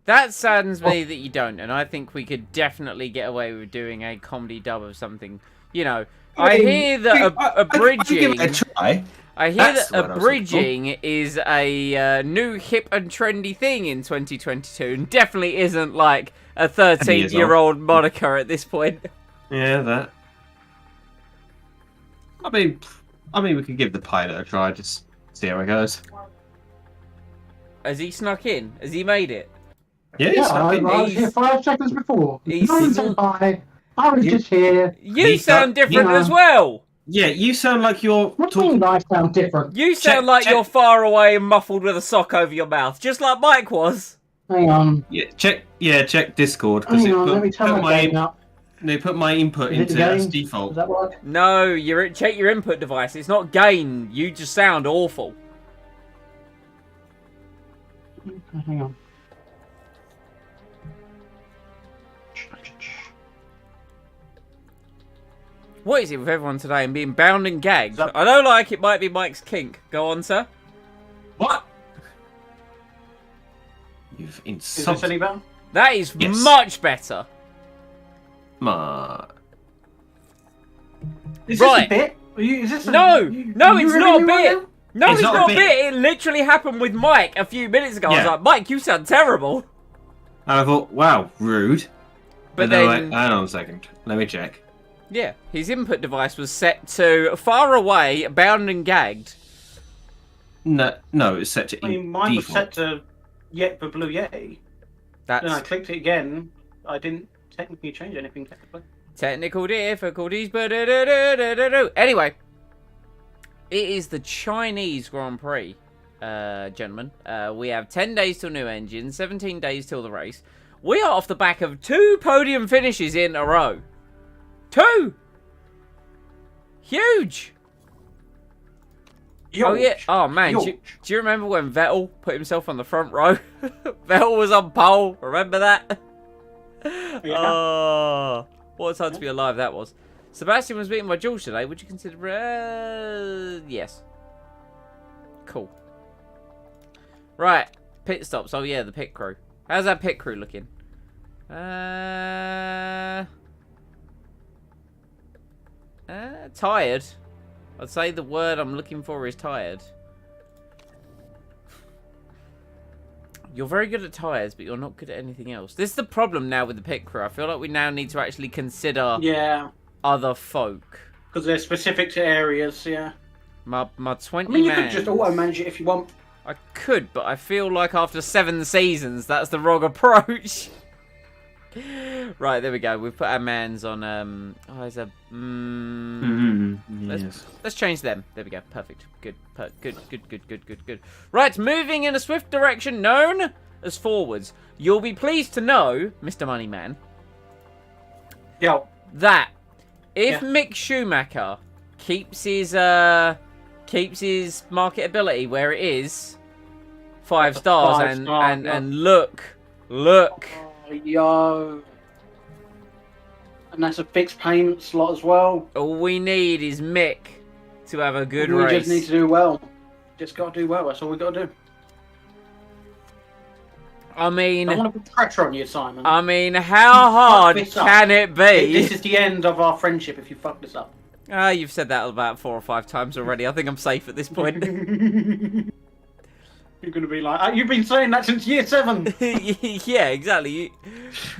That saddens me that you don't, and I think we could definitely get away with doing a comedy dub of something. You know, I hear that abridging. I give it a try. I hear that abridging is a new hip and trendy thing in 2022, and definitely isn't like a 13-year-old moniker at this point. Yeah, that. I mean, we could give the pilot a try, just see how it goes. Has he snuck in? Has he made it? Yeah, I was here 5 seconds before. He's- No, say bye. I was just here. You sound different as well. Yeah, you sound like you're What do you mean I sound different? You sound like you're far away and muffled with a sock over your mouth, just like Mike was. Hang on. Yeah, check Discord because Hang on, let me turn my game up. They put my input Is it into the as game? default. Does that work? No, check your input device. It's not gain. You just sound awful. Hang on. What is it with everyone today and being bound and gagged? I don't like it. Might be Mike's kink. Go on, sir. What? You've Is insulted. this any better? That is Yes. much better. Is Right. this a bit? Is this No, no, it's not a bit. Right No, It's it's not a not a bit. bit. It literally happened with Mike a few minutes ago. I was Yeah. like, Mike, you sound terrible. And I thought, wow, rude. But then, then, hang on a second. Let me check. yeah, his input device was set to far away, bound and gagged. No, it's set to I mean, mine was default. set to Yet for Blue Yeti. Then I That's clicked it again. I didn't technically change anything technically. technical difficulties. Ba-da-da-da-da-da-da. Anyway, it is the Chinese Grand Prix, gentlemen. We have 10 days till new engine, 17 days till the race. We are off the back of 2 podium finishes in a row. 2! Huge! Oh, yeah. Oh, man. Do you remember when Vettel put himself on the front row? Vettel was on pole. Remember that? Yeah. Oh, what a time to be alive that was. Sebastian was beaten by George today. Would you consider... yes. Cool. Right. Pit stops. Oh, yeah, the pit crew. How's that pit crew looking? Tired. I'd say the word I'm looking for is tired. You're very good at tyres, but you're not good at anything else. This is the problem now with the pit crew. I feel like we now need to actually consider other folk. Because they're specific to areas, yeah. My 20 I mean, you man. could just auto-manage it if you want. I could, but I feel like after 7 seasons, that's the wrong approach. Right, there we go. We've put our mans on. Yes. Let's change them. There we go. Perfect. Good. Good. Right, moving in a swift direction known as forwards. You'll be pleased to know, Mr. Moneyman, Yeah. that if Yeah. Mick Schumacher keeps his marketability where it is, 5 stars, 5 and star, yeah. and look. Oh, yo. And that's a fixed payment slot as well. All we need is Mick to have a good We race. just need to do well. Just got to do well. That's all we got to do. I mean, I don't want to put pressure on you, Simon. how hard this up. can it be? This is the end of our friendship if you fuck this up. You've said that about 4 or 5 times already. I think I'm safe at this point. You're going to be like, you've been saying that since year 7. Yeah, exactly.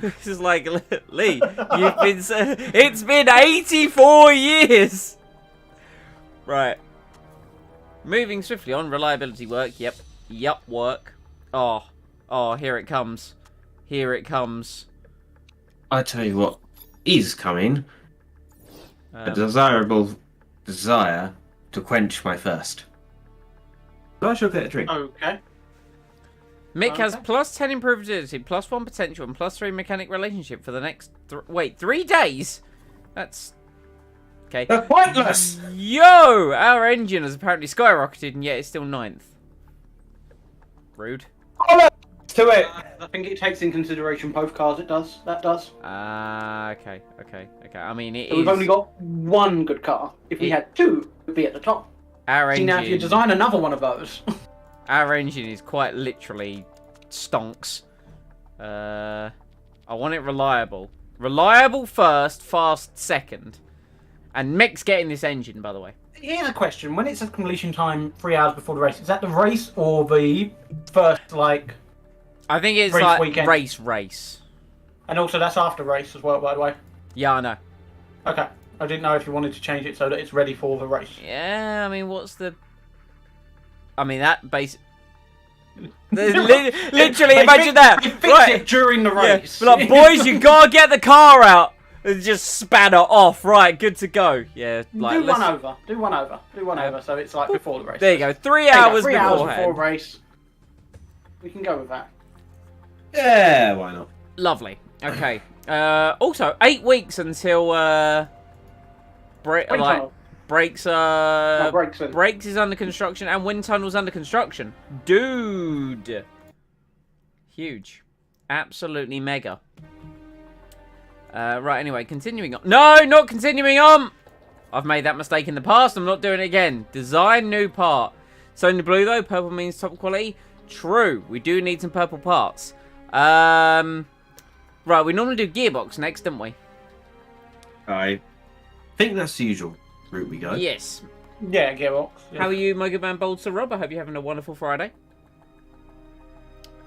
This is like, Lee, it's been 84 years. Right. Moving swiftly on, reliability work. Yep, work. Oh, here it comes. I tell you what is coming. A Um, desirable desire to quench my thirst. So I shall get a drink. Okay. Mick has Okay. plus 10 improvability, plus 1 potential, and plus 3 mechanic relationship for the next... 3 days? That's... Okay. They're pointless! Yo! Our engine has apparently skyrocketed, and yet it's still 9th. Rude. To it! I think it takes in consideration both cars. That does. Okay. I mean, it So is... we've only got 1 good car. If we had 2, we'd be at the top. Our See, now if you engine... design another one of those. Our engine is quite literally stonks. I want it reliable. Reliable first, fast second. And Mick's getting this engine, by the way. Here's a question. When it says completion time 3 hours before the race, is that the race or the first, like... I think it's Race like weekend. race. And also that's after race as well, by the way. Yeah, I know. Okay. I didn't know if you wanted to change it so that it's ready for the race. Yeah, I mean, what's the... I mean, that base... Literally, imagine that. They fix Right. it during the Yeah. race. But like, boys, you gotta get the car out. And just span it off. Right, good to go. Yeah, like, do one over. Do one over. So it's like before the race. There you go. 3 There you go, hours 3 hours before beforehand. race. We can go with that. Yeah, why not? Lovely. Okay. Also, 8 weeks until Wind tunnel. brakes No, brakes in. brakes is under construction and wind tunnel's under construction. Dude. Huge. Absolutely mega. Right, anyway, continuing on. No, not continuing on! I've made that mistake in the past. I'm not doing it again. Design new part. Sony blue, though. Purple means top quality. True. We do need some purple parts. Right, we normally do gearbox next, don't we? I think that's the usual route we go. Yes. Yeah, gearbox. Yeah. How are you, Mega Man Bolster Rob? I hope you're having a wonderful Friday.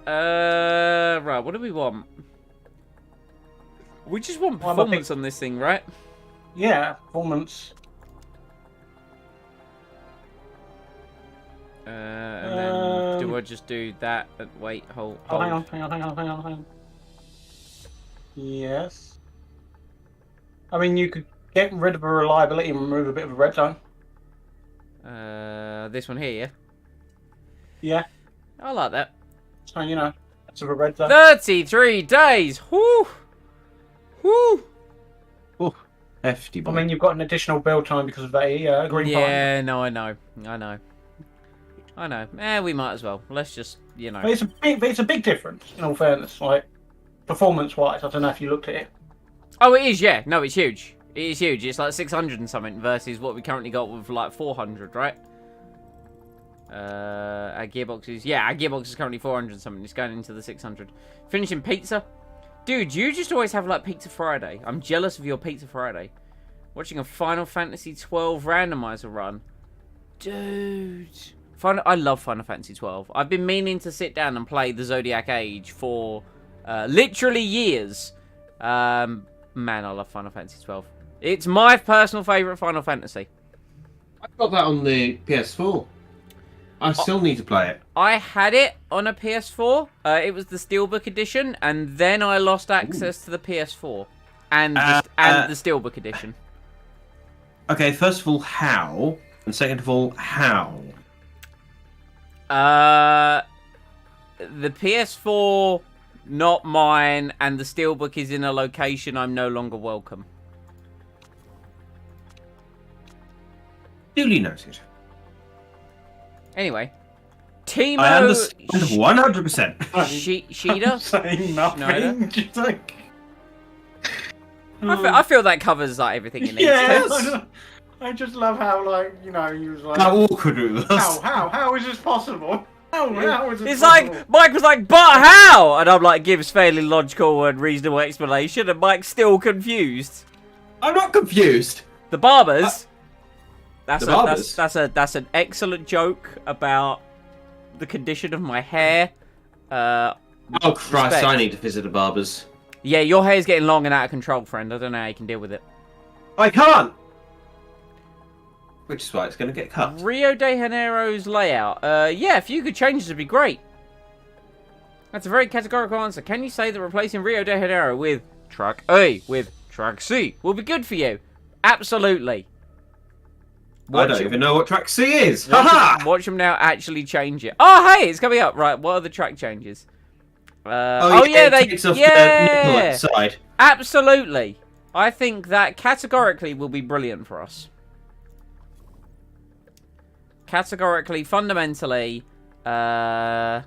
Right, what do we want? We just want Well, I performance on this thing, right? Yeah, performance. And then do I just do that? Wait, hold. Oh, hang hold. on. Yes. I mean, you could get rid of a reliability and remove a bit of a red zone. This one here, yeah? Yeah. I like that. So, you know, that's a red zone. 33 days! Whoo! Whoo! Hefty boy. I mean, you've got an additional build time because of that green part. Yeah, no, I know. We might as well. Let's just, you know. But it's a big difference, in all fairness. Like, performance-wise, I don't know if you looked at it. Oh, it is, yeah. No, it's huge. It is huge. It's like 600 and something versus what we currently got with like 400, right? Our gearbox is... Yeah, our gearbox is currently 400 and something. It's going into the 600. Finishing pizza. Dude, you just always have like Pizza Friday. I'm jealous of your Pizza Friday. Watching a Final Fantasy 12 randomizer run. Dude. I love Final Fantasy 12. I've been meaning to sit down and play the Zodiac Age for literally years. Man, I love Final Fantasy 12. It's my personal favourite Final Fantasy. I've got that on the PS4. I still need to play it. I had it on a PS4. It was the Steelbook edition, and then I lost access to the PS4 and the Steelbook edition. Okay, first of all, how? And second of all, how? The PS4, not mine, and the Steelbook is in a location I'm no longer welcome. Duly noted. Anyway, Timo... I understand 100%. Sheeta? Saying nothing. Schneider? Just like... I feel that covers like everything it needs Yeah, to. I just love how, like, you know, he was like... How awkward it was. How is this possible? How is this It's possible? like, Mike was like, but how? And I'm like, gives fairly logical and reasonable explanation, and Mike's still confused. I'm not confused. The barbers. That's The barbers? that's an excellent joke about the condition of my hair. Oh Christ, Respect. I need to visit a barber's. Yeah, your hair's getting long and out of control, friend. I don't know how you can deal with it. I can't! Which is why it's going to get cut. Rio de Janeiro's layout. Yeah, a few good changes would be great. That's a very categorical answer. Can you say that replacing Rio de Janeiro with track A with track C will be good for you? Absolutely. I don't even know what track C is. Watch Haha! watch them now actually change it. Oh, hey, it's coming up. Right, what are the track changes? Yeah, it they... takes off the nipple at Yeah, the side. absolutely. I think that categorically will be brilliant for us. Categorically, fundamentally, track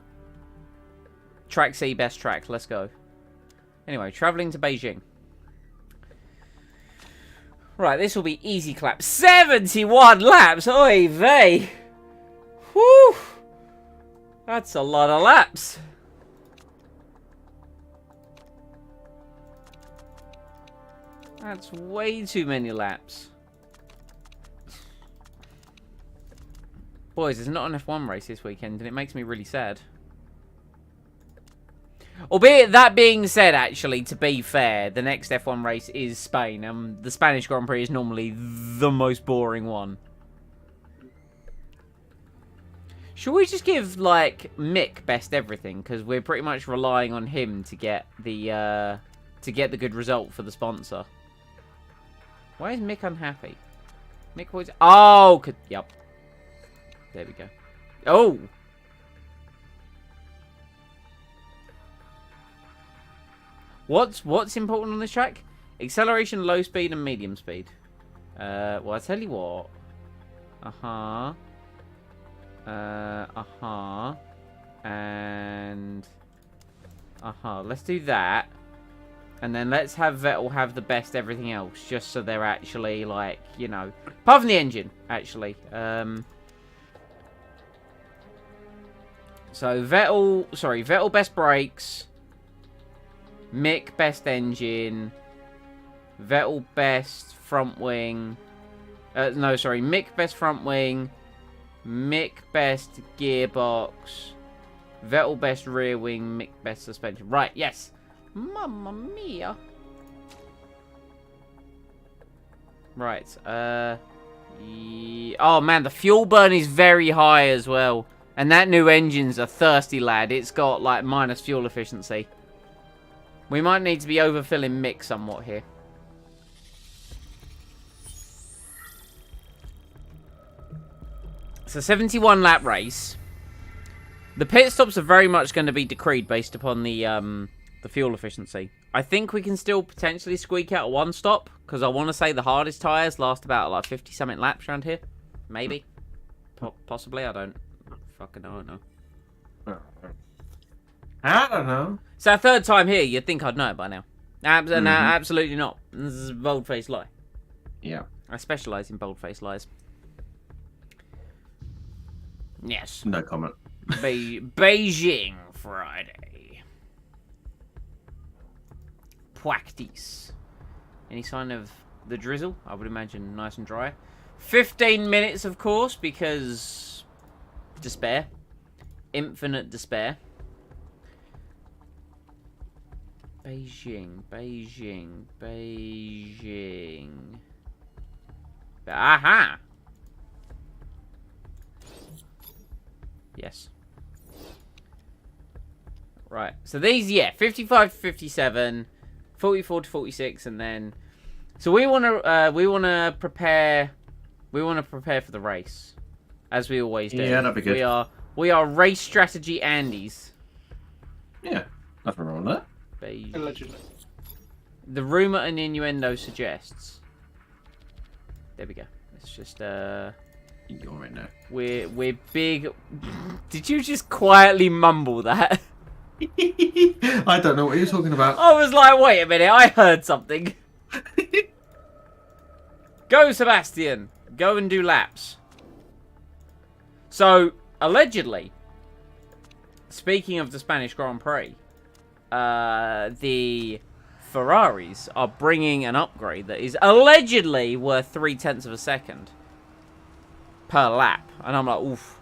C, best track. Let's go. Anyway, travelling to Beijing. Right, this will be easy clap. 71 laps! Oy vey! Whew! That's a lot of laps. That's way too many laps. Boys, there's not an F1 race this weekend, and it makes me really sad. Albeit, that being said, actually, to be fair, the next F1 race is Spain, and the Spanish Grand Prix is normally the most boring one. Should we just give, like, Mick best everything? Because we're pretty much relying on him to get the good result for the sponsor. Why is Mick unhappy? Mick was... Oh! Yep. There we go. Oh! What's important on this track? Acceleration, low speed, and medium speed. Well, I tell you what. And... Let's do that. And then let's have Vettel have the best everything else. Just so they're actually, like, you know... Apart from the engine, actually. So, Vettel best brakes. Mick best engine. Vettel best front wing. Mick best front wing. Mick best gearbox. Vettel best rear wing. Mick best suspension. Right, yes. Mamma mia. Right, oh man, the fuel burn is very high as well. And that new engine's a thirsty lad. It's got, like, minus fuel efficiency. We might need to be overfilling Mick somewhat here. It's a 71 lap race. The pit stops are very much going to be decreed based upon the fuel efficiency. I think we can still potentially squeak out a one stop, because I want to say the hardest tyres last about like 50 something laps around here. Maybe. Possibly, I don't fucking know. I don't know. It's our third time here. You'd think I'd know it by now. No, absolutely not. This is a bold-faced lie. Yeah. I specialise in bold-faced lies. Yes. No comment. Beijing Friday. Practice. Any sign of the drizzle? I would imagine nice and dry. 15 minutes, of course, because despair. Infinite despair. Beijing. Aha! Yes. Right. So these, yeah, 55 to 57, 44 to 46, and then. So we want to prepare for the race, as we always do. Yeah, that'd be good. We are race strategy Andes. Yeah, nothing wrong with that. Allegedly. The rumor and innuendo suggests. There we go. It's just You're right now. We're big. Did you just quietly mumble that? I don't know what you're talking about. I was like, wait a minute, I heard something. Go, Sebastian. Go and do laps. So, allegedly, speaking of the Spanish Grand Prix, the Ferraris are bringing an upgrade that is allegedly worth 0.3 of a second per lap. And I'm like, oof,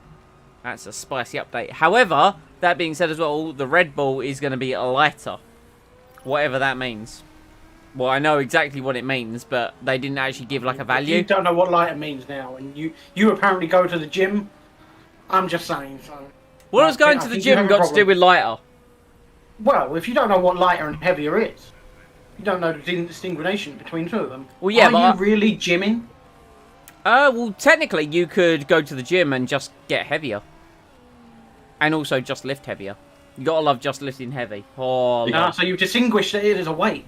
that's a spicy update. However, that being said as well, the Red Bull is going to be lighter. Whatever that means. Well, I know exactly what it means, but they didn't actually give like a value. You don't know what lighter means now, and you apparently go to the gym. I'm just saying. So. What has going to the gym got to do with lighter? Well, if you don't know what lighter and heavier is, you don't know the distinguishing between two of them. Well, yeah, Are you really gymming? Well, technically, you could go to the gym and just get heavier. And also just lift heavier. You gotta love just lifting heavy. Oh, No, so you've distinguished that it is a weight.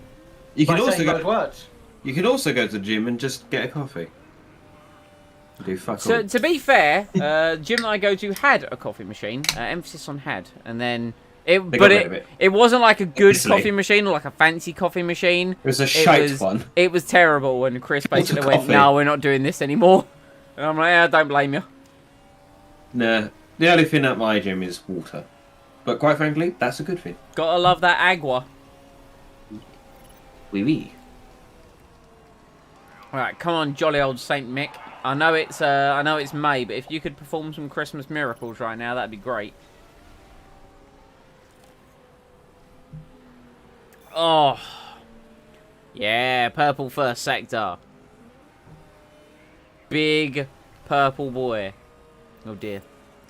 You by can also saying go. those words. You can also go to the gym and just get a coffee. Do fuck So, all. to be fair, gym that I go to had a coffee machine. Emphasis on had. And then... They got rid of it. It wasn't like a good Obviously. coffee machine or like a fancy coffee machine. It was a shite one. It was terrible, and Chris basically went, coffee. no, we're not doing this anymore. And I'm like, yeah, don't blame you. Nah, the only thing at my gym is water. But quite frankly, that's a good thing. Gotta love that agua. Oui, oui. Alright, come on, jolly old Saint Mick. I know it's May, but if you could perform some Christmas miracles right now, that'd be great. Oh. Yeah, purple first sector. Big purple boy. Oh dear.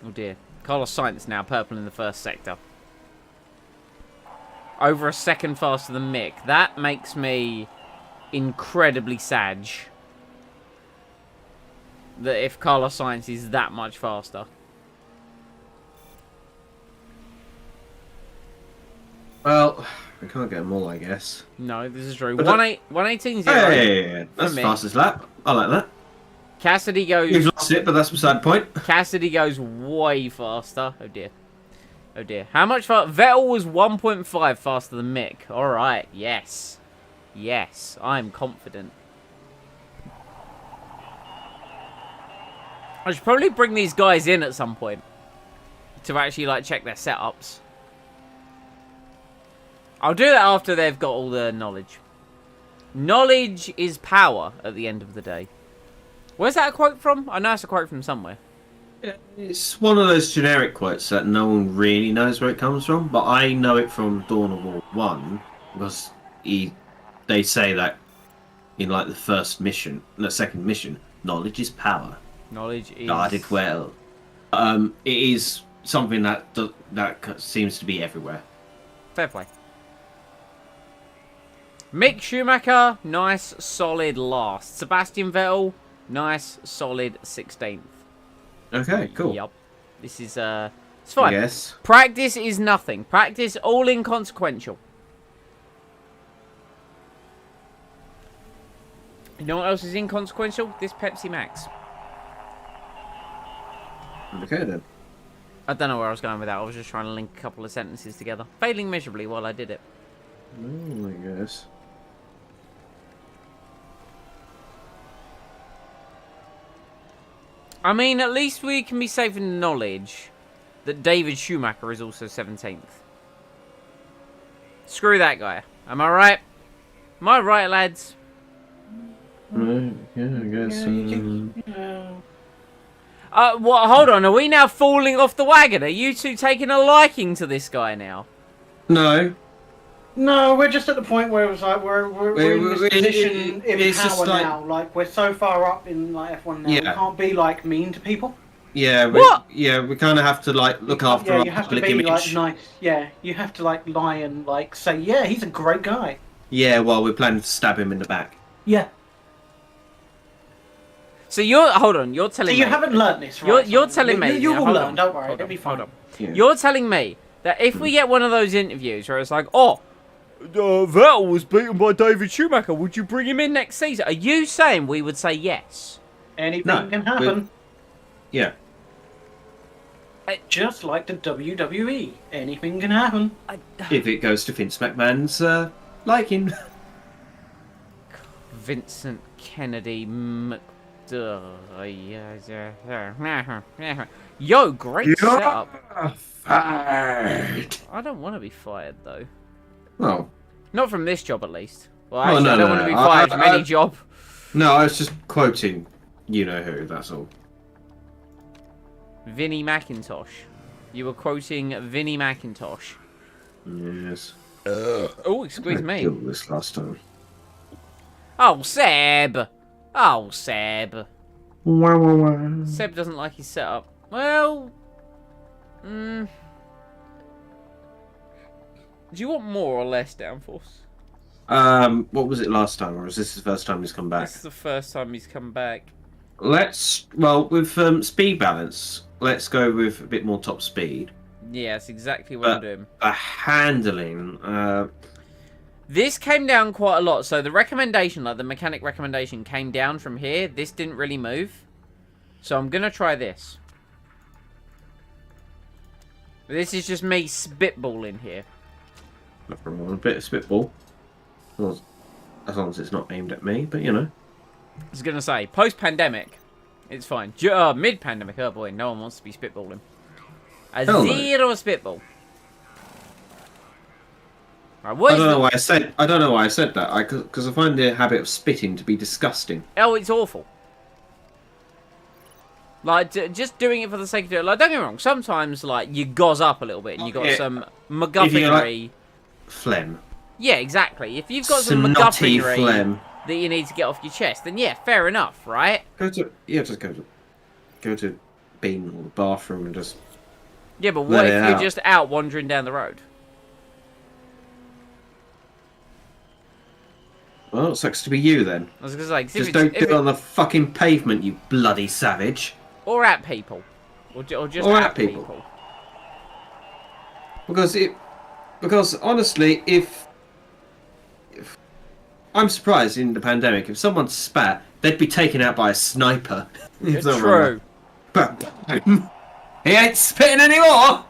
Oh dear. Carlos Sainz now purple in the first sector. Over a second faster than Mick. That makes me incredibly sad. That if Carlos Sainz is that much faster. Well, we can't get them all, I guess. No, this is true. But 118.0. Hey, that's the Mick. fastest lap. I like that. Cassidy You've goes. lost it, but that's beside the point. Cassidy goes way faster. Oh dear. Oh dear. How much faster? Vettel was 1.5 faster than Mick. Alright, yes. Yes, I'm confident. I should probably bring these guys in at some point. To actually, like, check their setups. I'll do that after they've got all the knowledge. Knowledge is power at the end of the day. Where's that a quote from? I know it's a quote from somewhere. It's one of those generic quotes that no one really knows where it comes from, but I know it from Dawn of War 1 because they say that in like the second mission, knowledge is power. Knowledge is... Guarded well. It is something that seems to be everywhere. Fair play. Mick Schumacher, nice, solid last. Sebastian Vettel, nice, solid 16th. Okay, cool. Yup. This is, it's fine. Yes. Practice is nothing. Practice all inconsequential. You know what else is inconsequential? This Pepsi Max. Okay then. I don't know where I was going with that. I was just trying to link a couple of sentences together. Failing miserably while I did it. Oh, I guess. I mean, at least we can be safe in the knowledge that David Schumacher is also 17th. Screw that guy. Am I right? Am I right, lads? Right, yeah, I guess. What? Hold on. Are we now falling off the wagon? Are you two taking a liking to this guy now? No. No, we're just at the point where it's like we're in this position in it's just power like- now. Like we're so far up in like F1 now, we Yeah. can't be like mean to people. Yeah. What? We kind of have to like look after Yeah, our you have to public be image. like nice. Yeah, you have to like lie and like say, yeah, he's a great guy. Yeah, well, we're planning to stab him in the back. Yeah. So you're... Hold on. You're So telling you me... haven't learnt this, right? You're telling me... You will hold learn. on, Don't worry, hold it'll on, be fine. hold on. Yeah. You're telling me that if we get one of those interviews where it's like, oh, Vettel was beaten by David Schumacher, would you bring him in next season? Are you saying we would say yes? Anything No, can happen. Yeah. Just like the WWE, anything can happen. If it goes to Vince McMahon's liking. Vincent Kennedy Yo, great setup. Fired. I don't want to be fired, though. Oh. Not from this job, at least. Well, Oh, actually, no, I don't no, want to be no. fired from any I- job. No, I was just quoting you know who, that's all. Vinnie McIntosh. You were quoting Vinnie McIntosh. Yes. Oh, excuse I me. killed this last time. Oh, Seb. Oh, Seb. Wah, wah, wah. Seb doesn't like his setup. Well... Do you want more or less downforce? What was it last time, or was this the first time he's come back? This is the first time he's come back. With speed balance, let's go with a bit more top speed. Yeah, that's exactly what I'm doing. Handling, This came down quite a lot. So the recommendation, like the mechanic recommendation, came down from here. This didn't really move. So I'm going to try this. This is just me spitballing here. nothing wrong with a bit of spitball. Well, as long as it's not aimed at me, but you know. I was going to say, post-pandemic, it's fine. Mid-pandemic, oh boy, no one wants to be spitballing. A Hell no. zero spitball. Right, what I is don't the... know why I said. I don't know why I said that. Because I find the habit of spitting to be disgusting. Oh, it's awful. Like, just doing it for the sake of it. Like, don't get me wrong. Sometimes, like, you goz up a little bit and you got Yeah. some If you're MacGuffinry. Phlegm. Yeah, exactly. If you've got some Snotty MacGuffinry phlegm. that you need to get off your chest, then yeah, fair enough, right? Just go to Bean or the bathroom and just. Yeah, but what Let if it you're out. just out wandering down the road? Well, it sucks to be you then. I was gonna say, 'cause if Just it's- don't do if it on the fucking pavement, you bloody savage. or at people, or just Or at at people. people. Because honestly, if I'm surprised in the pandemic, if someone spat, they'd be taken out by a sniper. If someone True. But he ain't spitting anymore.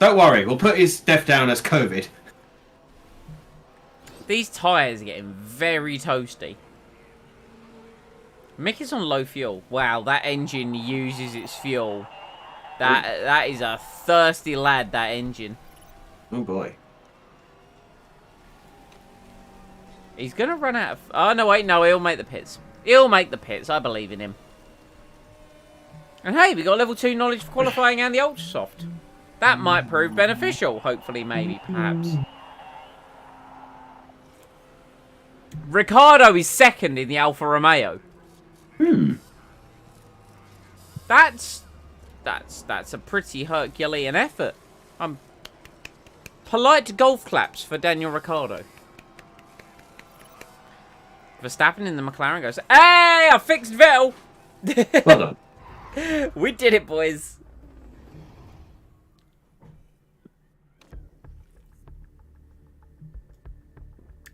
Don't worry, we'll put his death down as COVID. These tyres are getting very toasty. Mickey's on low fuel. Wow, that engine uses its fuel. That is a thirsty lad, that engine. Oh boy. He's going to run out of... Oh, no, wait, no, he'll make the pits. He'll make the pits, I believe in him. And hey, we got level 2 knowledge for qualifying and the Ultrasoft. That might prove beneficial, hopefully, maybe, perhaps. Ricardo is second in the Alfa Romeo. That's a pretty Herculean effort. Polite golf claps for Daniel Ricciardo. Verstappen in the McLaren goes, "Hey, I fixed Vettel." Well done. We did it, boys.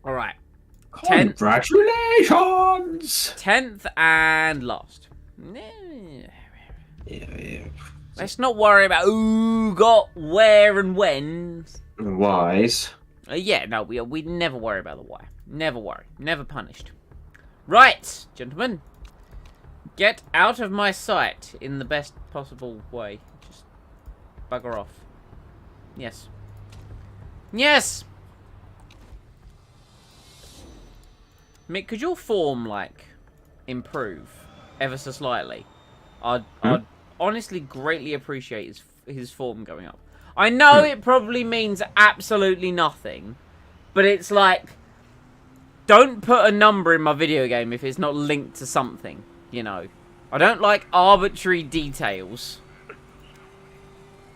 All right. Congratulations! 10th and last. Yeah. Let's not worry about who got where and when. Wise. Yeah, no, we never worry about the why. Never worry. Never punished. Right, gentlemen. Get out of my sight in the best possible way. Just bugger off. Yes. Yes! Mick, could your form, like, improve ever so slightly? I'd honestly greatly appreciate his form going up. I know it probably means absolutely nothing, but it's like, don't put a number in my video game if it's not linked to something, you know. I don't like arbitrary details.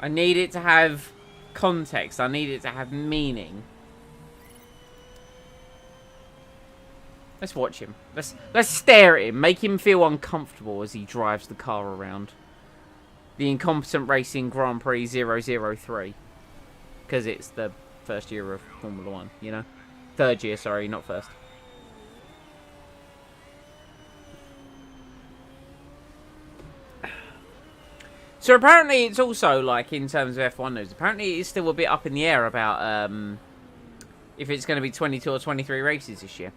I need it to have context. I need it to have meaning. Let's watch him. Let's stare at him. Make him feel uncomfortable as he drives the car around. The Incompetent Racing Grand Prix 003. Because it's the first year of Formula 1, you know? Third year, sorry, not first. So apparently it's also, like, in terms of F1 news, apparently it's still a bit up in the air about if it's going to be 22 or 23 races this year.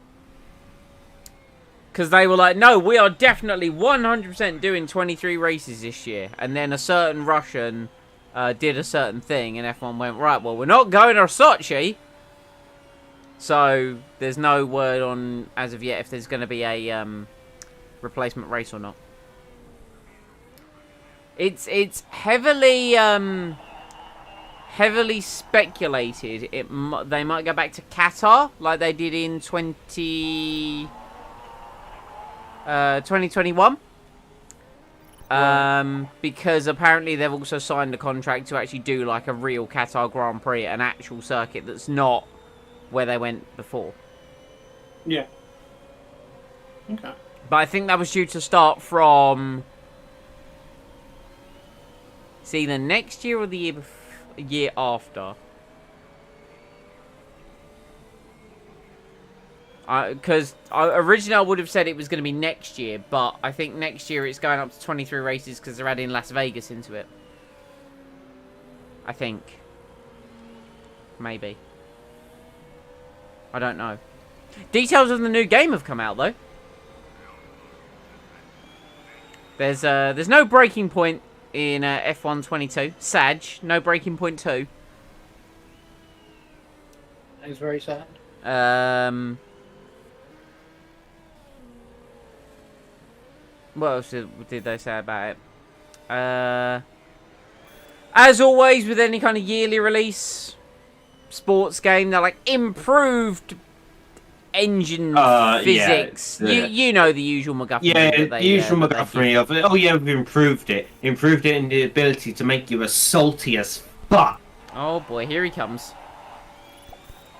Because they were like, no, we are definitely 100% doing 23 races this year. And then a certain Russian did a certain thing, and F1 went, right, well, we're not going to Sochi. So there's no word on, as of yet, if there's going to be a replacement race or not. It's heavily heavily speculated. They might go back to Qatar like they did in 2021. Because apparently they've also signed a contract to actually do like a real Qatar Grand Prix, an actual circuit that's not where they went before. Yeah. Okay. But I think that was due to start from... It's either next year or the year after. Because originally I would have said it was going to be next year, but I think next year it's going up to 23 races because they're adding Las Vegas into it. I think. Maybe. I don't know. Details of the new game have come out, though. There's no breaking point in F1 22. Sag, no breaking point 2. It's very sad. What else did they say about it? As always, with any kind of yearly release, sports game, they're like improved engine physics. Yeah. You know the usual MacGuffin. Yeah, that the usual that they MacGuffin of it. Oh yeah, we've improved it. Improved it in the ability to make you as salty as fuck. Oh boy, here he comes.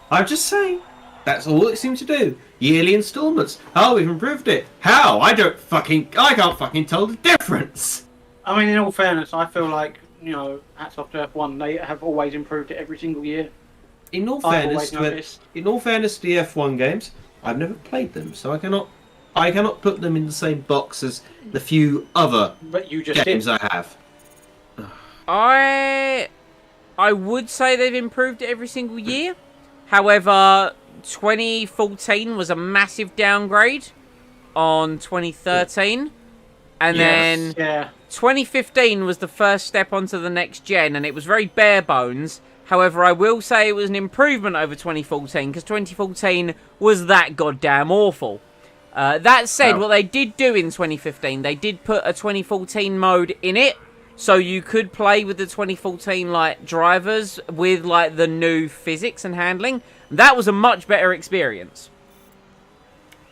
I'm just saying. That's all it seems to do. Yearly installments. Oh, we've improved it. How? I can't fucking tell the difference. I mean, in all fairness, I feel like, you know, hats off to F1. They have always improved it every single year. In all I've fairness, always noticed. to the F1 games, I've never played them, so I cannot put them in the same box as the few other But you just games did. I have. I would say they've improved it every single year. However, 2014 was a massive downgrade on 2013. And then Yeah. 2015 was the first step onto the next gen, and it was very bare bones. However, I will say it was an improvement over 2014, because 2014 was that goddamn awful. That said, what they did do in 2015, they did put a 2014 mode in it, so you could play with the 2014 like drivers with like the new physics and handling. That was a much better experience.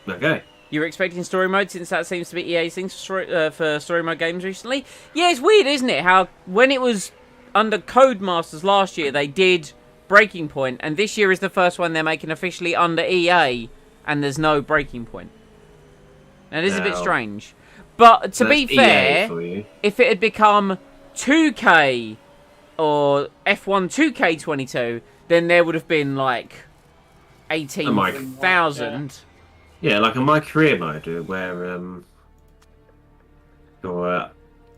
Okay. You were expecting story mode, since that seems to be EA's thing for story mode games recently? Yeah, it's weird, isn't it? How when it was under Codemasters last year, they did Breaking Point, and this year is the first one they're making officially under EA, and there's no Breaking Point. Now, this is a bit Now, strange. But to be That's EA fair, for you. if it had become 2K or F1 2K22, then there would have been like 18,000. Yeah, like in my career mode, where you're a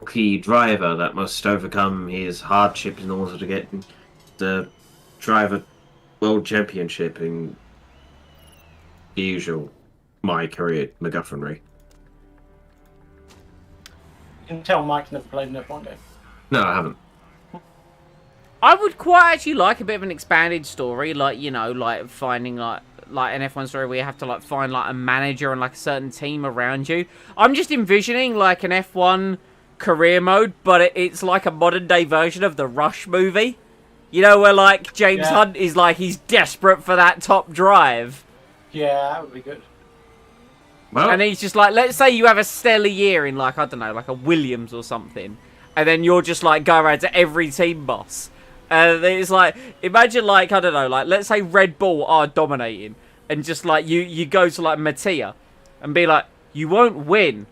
key driver that must overcome his hardship in order to get the driver world championship in the usual my career MacGuffinry. You can tell Mike's never played an F1 game. No, I haven't. I would quite actually like a bit of an expanded story, like, you know, like finding like an F1 story where you have to like find like a manager and like a certain team around you. I'm just envisioning like an F1 career mode, but it's like a modern day version of the Rush movie. You know, where like James Hunt is like, he's desperate for that top drive. Yeah, that would be good. Well, And he's just like, let's say you have a stellar year in like, I don't know, like a Williams or something. And then you're just like, go around to every team boss. And it's like, imagine like, I don't know, like, let's say Red Bull are dominating. And just like, you go to like Mattia and be like, you won't win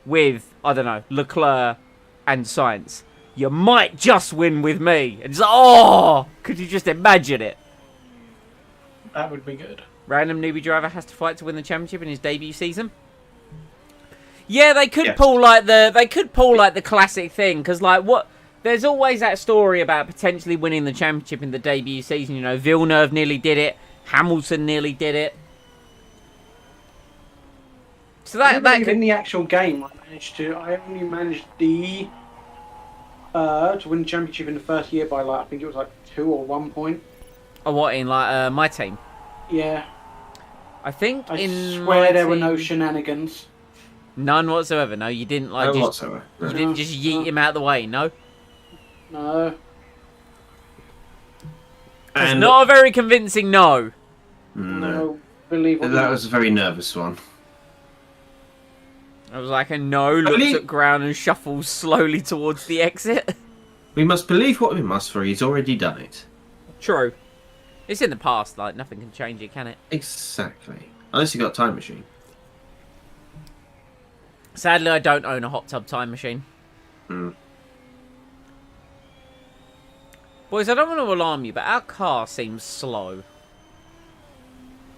with, I don't know, Leclerc and Sainz. You might just win with me. And it's like, oh, could you just imagine it? That would be good. Random newbie driver has to fight to win the championship in his debut season. Yeah, they could Yes. pull like the classic thing, because like what, there's always that story about potentially winning the championship in the debut season. You know, Villeneuve nearly did it, Hamilton nearly did it. So that Even could, in the actual game, I only managed to win the championship in the first year by like, I think it was like 2 or 1 point. oh, what in like my team? Yeah. I think I in swear my there were no team- none none whatsoever. No, you didn't like no just whatsoever. you No. didn't just yeet him out of the way. No, No. it's not a very convincing no. No. Believe it or That not. was a very nervous one. I was like a no, looks Only- at ground and shuffles slowly towards the exit. We must believe what we must, for he's already done it. True. It's in the past, like, nothing can change it, can it? Exactly. Unless you got a time machine. Sadly, I don't own a hot tub time machine. Hmm. Boys, I don't want to alarm you, but our car seems slow.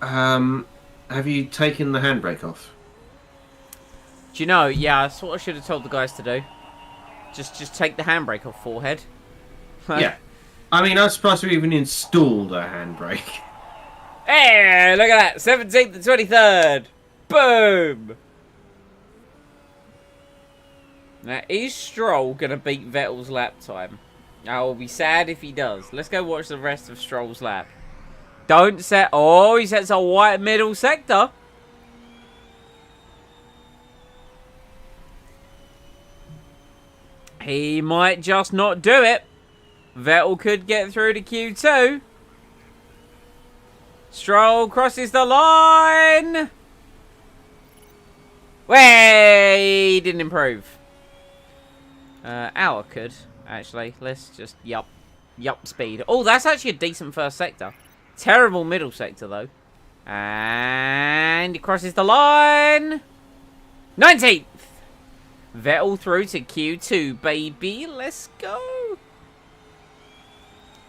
Have you taken the handbrake off? Do you know, yeah, that's what I should have told the guys to do. Just take the handbrake off, forehead. Yeah. I mean, I'm surprised we even installed a handbrake. Hey, look at that! 17th and 23rd! Boom! Now, is Stroll going to beat Vettel's lap time? I will be sad if he does. Let's go watch the rest of Stroll's lap. Don't set... Oh, he sets a white middle sector. He might just not do it. Vettel could get through to Q2. Stroll crosses the line. Way, didn't improve. Hour could, actually. Let's just, yup speed. Oh, that's actually a decent first sector. Terrible middle sector, though. And he crosses the line. 19th. Vettel through to Q2, baby. Let's go.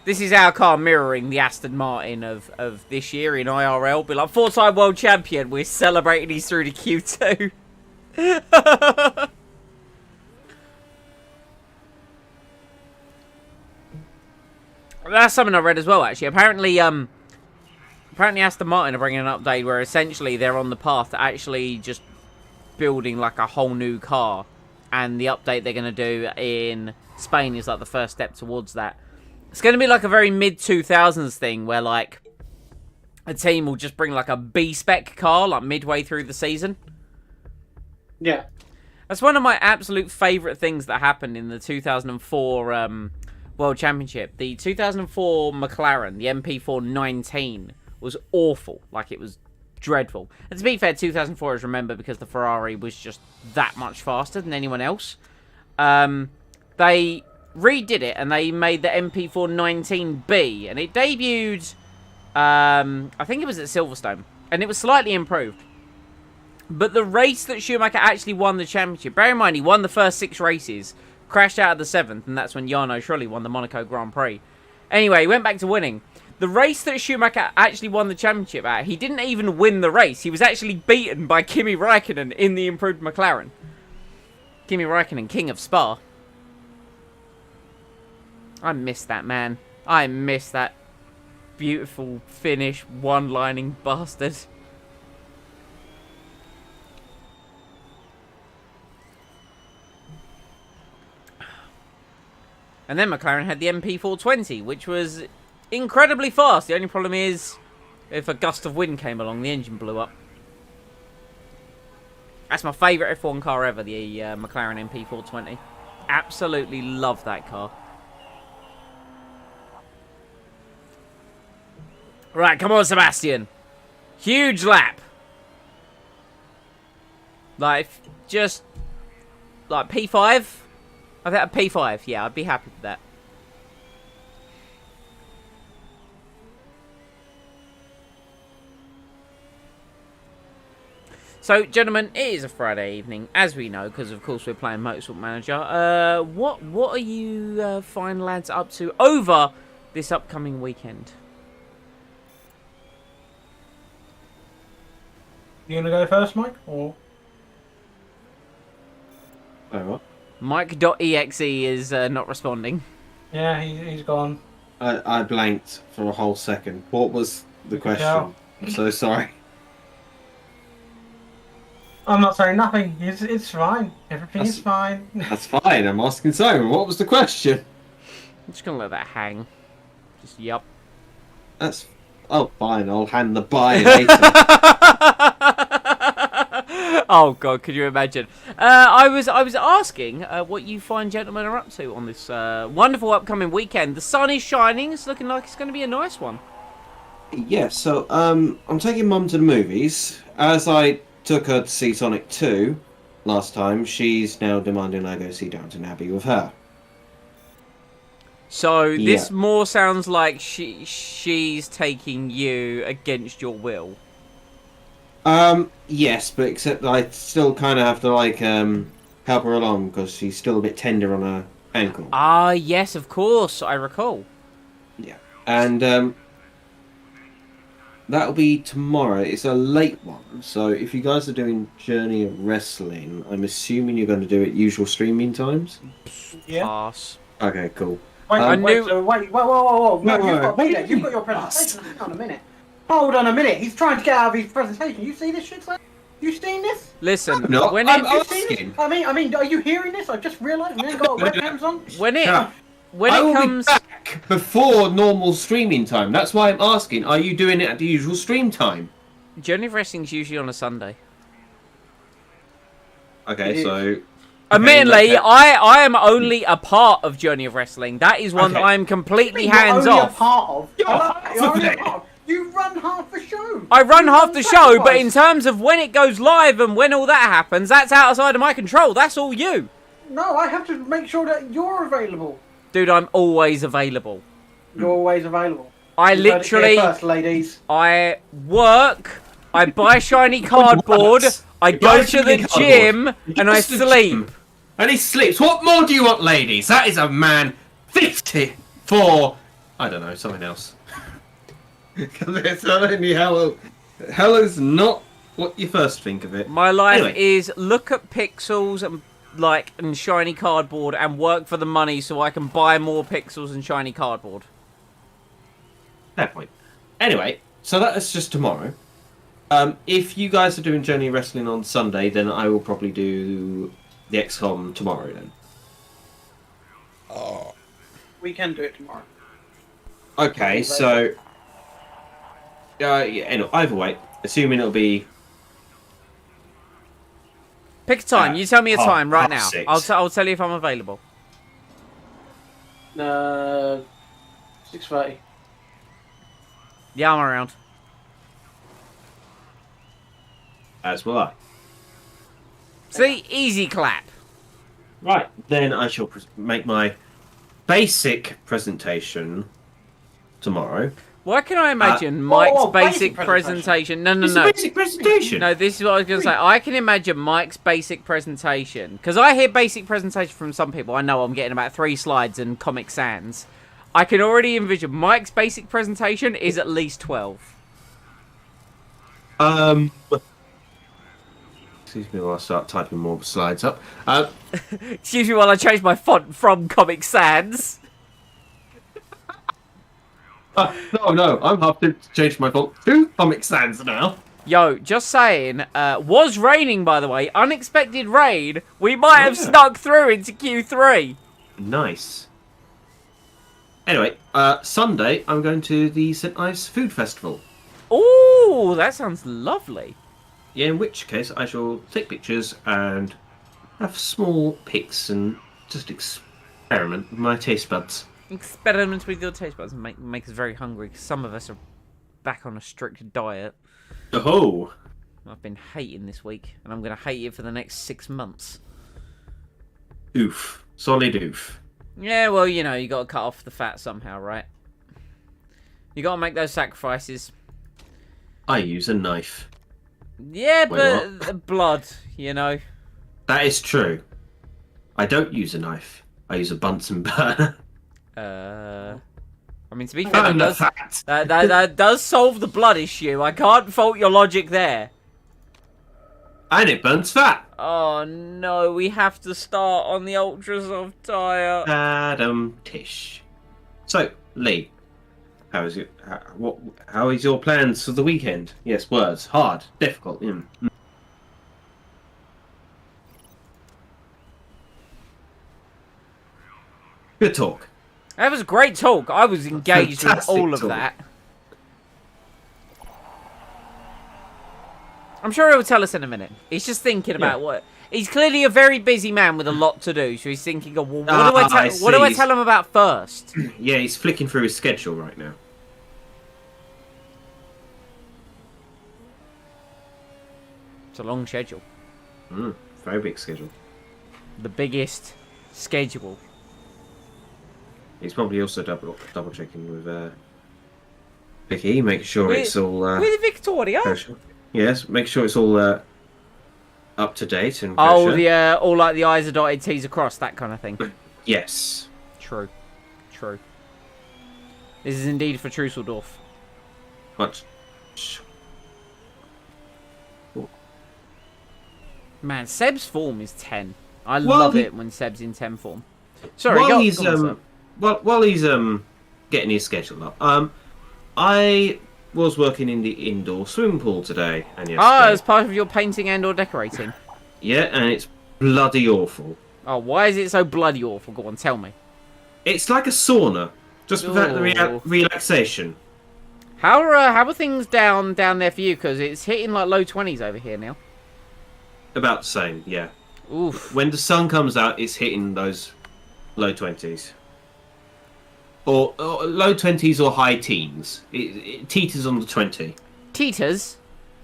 This is our car mirroring the Aston Martin of this year in IRL. Be like, 4-time world champion. We're celebrating he's through to Q2. That's something I read as well, actually. Apparently Aston Martin are bringing an update where essentially they're on the path to actually just building like a whole new car. And the update they're going to do in Spain is like the first step towards that. It's going to be like a very mid-2000s thing where like a team will just bring like a B-spec car like midway through the season. Yeah. That's one of my absolute favourite things that happened in the 2004 World Championship. The 2004 McLaren, the MP419, was awful. Like, it was dreadful. And to be fair, 2004 is remembered because the Ferrari was just that much faster than anyone else. They redid it and they made the MP419B. And it debuted, I think it was at Silverstone. And it was slightly improved. But the race that Schumacher actually won the championship, bear in mind he won the first 6 races, crashed out of the 7th, and that's when Jarno Trulli won the Monaco Grand Prix. Anyway, he went back to winning. The race that Schumacher actually won the championship at, he didn't even win the race. He was actually beaten by Kimi Räikkönen in the improved McLaren. Kimi Räikkönen, king of Spa. I miss that, man. I miss that beautiful Finnish one-lining bastard. And then McLaren had the MP420, which was incredibly fast. The only problem is, if a gust of wind came along, the engine blew up. That's my favourite F1 car ever, the McLaren MP420. Absolutely love that car. Right, come on, Sebastian. Huge lap. Like, just, like, P5. I think a P5, yeah, I'd be happy with that. So, gentlemen, it is a Friday evening, as we know, because of course we're playing Motorsport Manager. What are you fine lads up to over this upcoming weekend? You gonna go first, Mike? Or Oh, what? Mike.exe is not responding. yeah, he's gone. I blanked for a whole second. What was the question? tell. I'm so sorry. I'm not saying nothing. It's fine. Everything is fine. That's fine. I'm asking Simon. What was the question? I'm just gonna let that hang. Just yup. That's... Oh, fine. I'll hand the bye later. Oh god, could you imagine? I was asking what you fine gentlemen are up to on this wonderful upcoming weekend. The sun is shining. It's looking like it's going to be a nice one. Yeah, so I'm taking Mum to the movies. As I took her to see Sonic 2 last time, she's now demanding I go see Downton Abbey with her. So this more sounds like she's taking you against your will. Yes, but except I still kind of have to, like, help her along because she's still a bit tender on her ankle. Ah, yes, of course, I recall. Yeah. And, that'll be tomorrow. It's a late one, so if you guys are doing Journey of Wrestling, I'm assuming you're going to do it usual streaming times? Yeah. Pass. Okay, cool. Wait, I wait, knew- so wait, whoa. No, No, you've got your presentation. Hang on a minute. Hold on a minute. He's trying to get out of his presentation. You see this shit, sir? You seen this? Listen, No, when I'm it You seen asking. this? I mean, are you hearing this? I've just realised we ain't got webcams on. when it Yeah. when I it will comes, be back before normal streaming time. That's why I'm asking. Are you doing it at the usual stream time? Journey of Wrestling's usually on a Sunday. Okay, It so. Admittedly, okay. I am only a part of Journey of Wrestling. That is one Okay. that I'm completely You're hands only off. A part of. You're Hello, half you're of only a it. part of. You run half the show. I run You half the show, but in sacrifice. terms of when it goes live and when all that happens, that's outside of my control. That's all you. No, I have to make sure that you're available. Dude, I'm always available. You're always available. I You heard it here literally, first, ladies. I work, I buy shiny cardboard, I You go buy to shiny the cardboard. gym, You and I go to the sleep. gym. And he sleeps. What more do you want, ladies? That is a man 54. I don't know, something else. Because it's only Hello. Hello's not what you first think of it. My life Anyway. is look at pixels and shiny cardboard and work for the money so I can buy more pixels and shiny cardboard. Fair point. Anyway, so that is just tomorrow. If you guys are doing Journey Wrestling on Sunday, then I will probably do the XCOM tomorrow then. We can do it tomorrow. Okay, so yeah, anyway, either way, assuming it'll be Pick a time. You tell me a half- time right half now. 6. I'll tell you if I'm available. 6:30. Yeah, I'm around. as will I. See, easy clap. Right, then I shall make my basic presentation tomorrow. Why can I imagine oh, Mike's oh, basic basic presentation? No, no, It's a no. basic presentation. No, this is what I was going to say. I can imagine Mike's basic presentation. Because I hear basic presentation from some people. I know I'm getting about 3 slides and Comic Sans. I can already envision Mike's basic presentation is at least 12. Excuse me while I start typing more slides up. Excuse me while I change my font from Comic Sans. No, I'm have to change my font to Comic Sans now. Yo, just saying, was raining, by the way. Unexpected rain. We might have Yeah. snuck through into Q3. Nice. Anyway, Sunday I'm going to the St Ives Food Festival. Ooh, that sounds lovely. Yeah, in which case I shall take pictures and have small pics and just experiment with my taste buds. Experiment with your taste buds and make us very hungry, because some of us are back on a strict diet. Oh, I've been hating this week, and I'm going to hate it for the next 6 months. oof. Solid oof. Yeah, well, you know, you got to cut off the fat somehow, right? You got to make those sacrifices. I use a knife. Yeah, Wait, but the blood, you know. That is true. I don't use a knife. I use a Bunsen burner. I mean, to be fair, And the that does, fat. that does solve the blood issue. I can't fault your logic there. And it burns fat. Oh no, we have to start on the Ultrasoft tire. Adam Tish. So, Lee, how is it? How is your plans for the weekend? Yes, words hard, difficult. Good talk. That was a great talk. I was engaged with Fantastic all of talk. that. I'm sure he'll tell us in a minute. He's just thinking about what. He's clearly a very busy man with a lot to do, so he's thinking, well, what do I tell him about first? Yeah, he's flicking through his schedule right now. It's a long schedule. Very big schedule. The biggest schedule. He's probably also double checking with Vicky, making sure it's all With Victoria? kosher. Yes, make sure it's all up to date and Oh, kosher. all like the I's are dotted, T's are crossed, that kind of thing. Yes. True. True. This is indeed for Trusseldorf. What? Man, Seb's form is 10. I Well, love he- it when Seb's in 10 form. Sorry, while go he's on, Seb. while he's getting his schedule up, I was working in the indoor swimming pool today and yesterday. Ah, as part of your painting and or decorating. Yeah, and it's bloody awful. Oh, why is it so bloody awful? Go on, tell me. It's like a sauna, just without the Ooh. relaxation. How are things down there for you? Because it's hitting like low 20s over here now. About the same, yeah. Oof. When the sun comes out, it's hitting those low 20s. Or low 20s or high teens. It teeters on the 20. Teeters.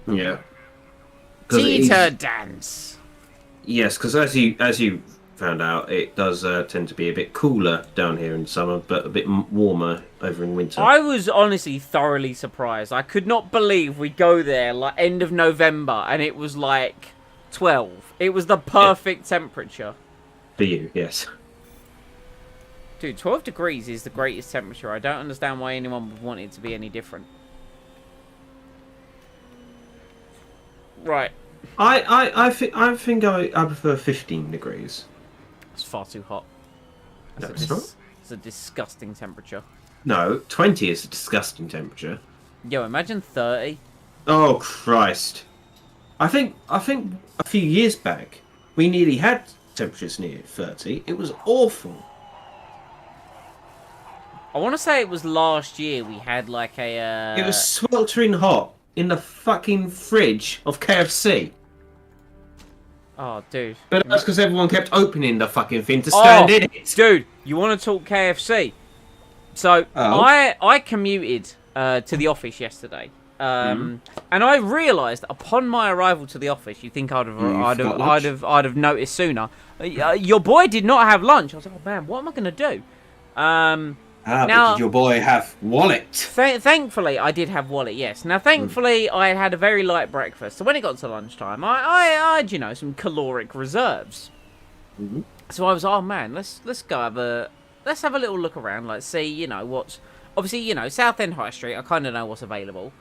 Yeah. 'Cause it is- Teeter dance. Yes, because as you found out, it does tend to be a bit cooler down here in summer, but a bit warmer over in winter. I was honestly thoroughly surprised. I could not believe we go there like end of November and it was like 12. It was the perfect temperature. For you, yes. Dude, 12 degrees is the greatest temperature. I don't understand why anyone would want it to be any different. Right. I think I prefer 15 degrees. It's far too hot. No, it's not. It's a disgusting temperature. No, 20 is a disgusting temperature. Yo, imagine 30. Oh Christ! I think a few years back we nearly had temperatures near 30. It was awful. I want to say it was last year we had like a... It was sweltering hot in the fucking fridge of KFC. Oh, dude. But that's because everyone kept opening the fucking thing to stand in it. Dude, you want to talk KFC? So, Oh. I commuted to the office yesterday. And I realised upon my arrival to the office, you think I'd have noticed sooner. Your boy did not have lunch. I was like, oh man, what am I going to do? But Now- did your boy have wallet? Thankfully, I did have wallet, yes. Now, thankfully, I had a very light breakfast. So when it got to lunchtime, I had, you know, some caloric reserves. Mhm. So I was, oh man, let's go have a little look around, like see, you know, what's obviously, you know, Southend High Street. I kind of know what's available,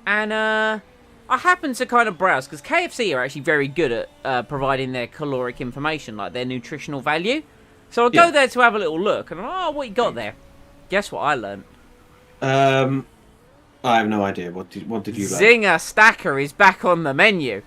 and I happened to kind of browse because KFC are actually very good at providing their caloric information, like their nutritional value. So I go there to have a little look, and what you got there? Guess what I learned? I have no idea. What did you learn? Zinger Stacker is back on the menu.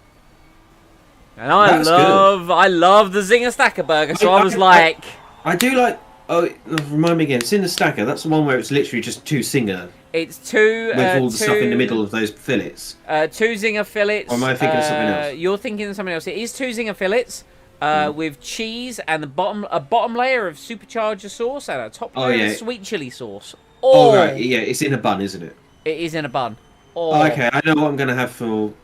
And I That's love the Zinger Stacker burger, so I was like... I do like. Oh, remind me again. Zinger Stacker. That's the one where it's literally just two Zinger It's two... with all the stuff in the middle of those fillets. Two Zinger fillets. Or am I thinking of something else? You're thinking of something else. It is two Zinger fillets with cheese and a bottom layer of supercharger sauce and a top layer of sweet chili sauce. Oh, right. Yeah, it's in a bun, isn't it? It is in a bun. Oh, okay, I know what I'm going to have for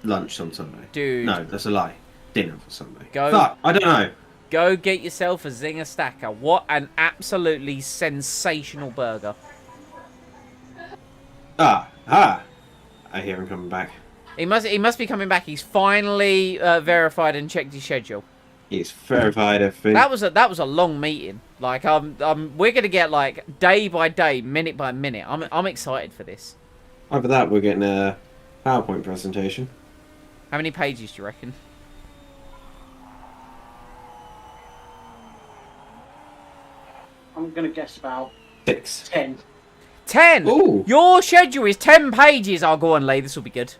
lunch on Sunday. Dude. No, that's a lie. Dinner for Sunday. Go. Fuck, I don't know. Go get yourself a Zinger Stacker. What an absolutely sensational burger. I hear him coming back. He must be coming back. He's finally verified and checked his schedule. He's verified everything. That was a long meeting. Like we're gonna get like day by day, minute by minute. I'm excited for this. After that, we're getting a PowerPoint presentation. How many pages do you reckon? I'm gonna guess about 6. 10. 10. Ooh. Your schedule is 10 pages. I'll go on, Lee. This will be good.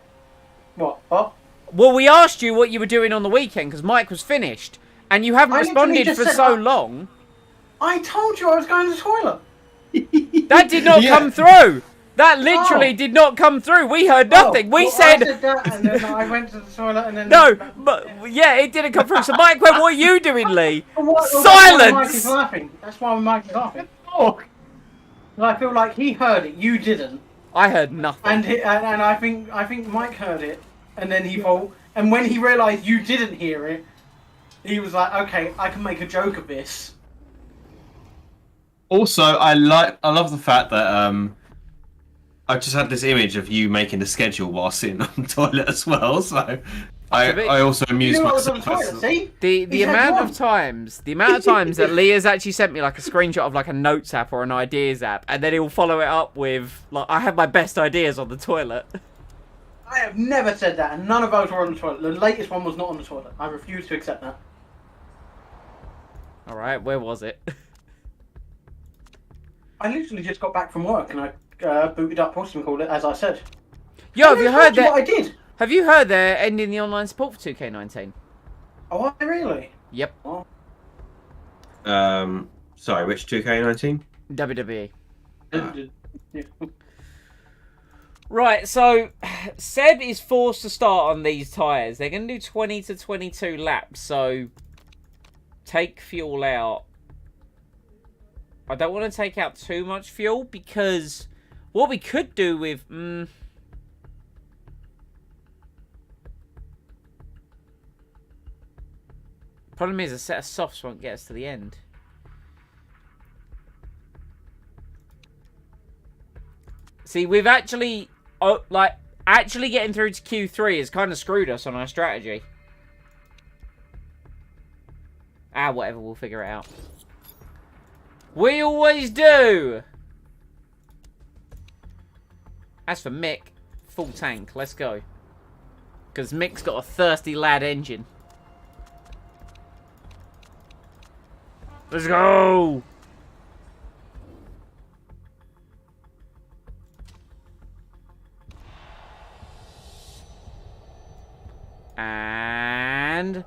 What? What? Well, we asked you what you were doing on the weekend because Mike was finished, and you haven't I literally responded just for said so that. long. I told you I was going to the toilet. That did not Yeah. come through. That literally did not come through. We heard nothing. We Well, said... I said that, and then I went to the toilet, and then No, but yeah, it didn't come through. So Mike went, what are you doing, Lee? That's why Silence! Mike is laughing. That's why Mike is laughing. Oh. I feel like he heard it, you didn't, I heard nothing. and I think Mike heard it, and then he thought, and when he realised you didn't hear it, he was like, okay, I can make a joke of this. Also, I love the fact that I just had this image of you making the schedule while sitting on the toilet as well. So I also You amused knew I was on myself. the toilet, see? The He said amount one. of times that Lee has actually sent me like a screenshot of like a notes app or an ideas app, and then he'll follow it up with like, I have my best ideas on the toilet. I have never said that, and none of those were on the toilet. The latest one was not on the toilet. I refuse to accept that. All right, where was it? I literally just got back from work, and I booted up whatchamacallit, as I said. Yo, have I you told heard what I that? did? Have you heard they're ending the online support for 2K19? Oh, I really? Yep. So Sorry, which 2K19? WWE. Ah. Yeah. Right, so Seb is forced to start on these tyres. They're going to do 20 to 22 laps, so take fuel out. I don't want to take out too much fuel because what we could do with... Problem is a set of softs won't get us to the end. See, we've actually... actually getting through to Q3 has kind of screwed us on our strategy. Ah, whatever, we'll figure it out. We always do! As for Mick, full tank, let's go. Because Mick's got a thirsty lad engine. Let's go! And...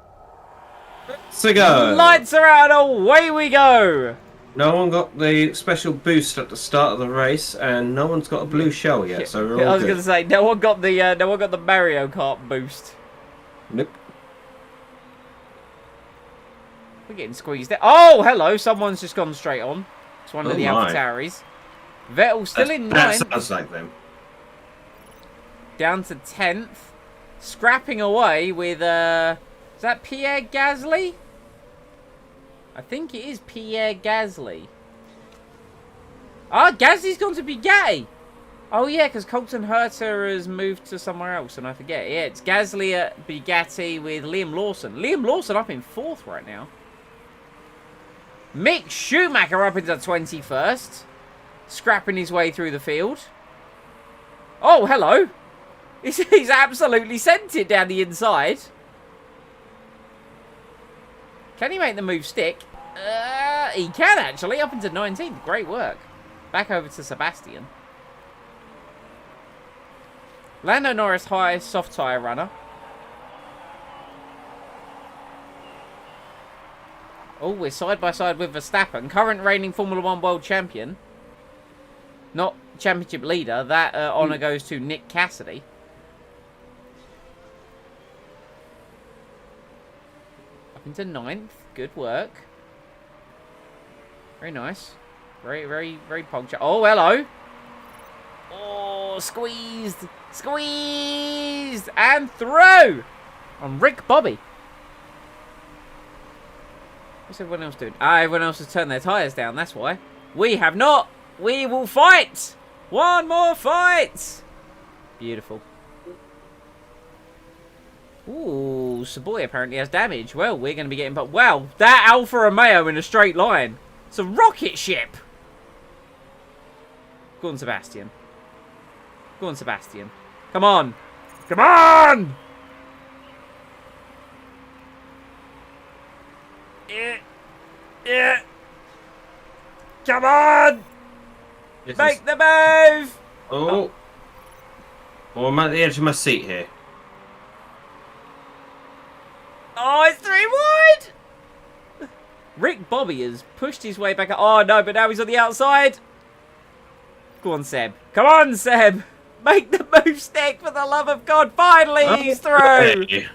So go! lights are out, away we go! No one got the special boost at the start of the race, and no one's got a blue shell yet, so we're all I was good. going to say, no one got the Mario Kart boost. Nope. We're getting squeezed out. Oh, hello, someone's just gone straight on. It's one of Oh the my. AlphaTauris. Vettel still in That ninth, sounds like them. down to 10th. Scrapping away with, is that Pierre Gasly? I think it is Pierre Gasly. Ah, Gasly's gone to Bugatti. Oh, yeah, because Colton Herter has moved to somewhere else, and I forget. Yeah, it's Gasly at Bugatti with Liam Lawson. Liam Lawson up in 4th right now. Mick Schumacher up into 21st. Scrapping his way through the field. Oh, hello. He's absolutely sent it down the inside. Can he make the move stick? He can, actually. Up into 19th. Great work. Back over to Sebastian. Lando Norris high, soft tyre runner. Oh, we're side by side with Verstappen. Current reigning Formula 1 world champion. Not championship leader. That honour goes to Nick Cassidy. Into 9th. Good work. Very nice. Very, very, very punctual. Oh, hello. Oh, squeezed. Squeezed. And through. On Rick Bobby. What's everyone else doing? Ah, everyone else has turned their tyres down. That's why. We have not. We will fight. One more fight. Beautiful. Ooh, Savoy apparently has damage. Well, we're going to be getting... But wow, that Alfa Romeo in a straight line. It's a rocket ship. Go on, Sebastian. Go on, Sebastian. Come on. Come on! Yeah. Come on! Make the move! Oh. Oh, I'm at the edge of my seat here. Oh, it's 3 wide! Rick Bobby has pushed his way back. Oh, no, but now he's on the outside. Go on, Seb. Come on, Seb. Make the move stick, for the love of God. Finally, he's through. Hey.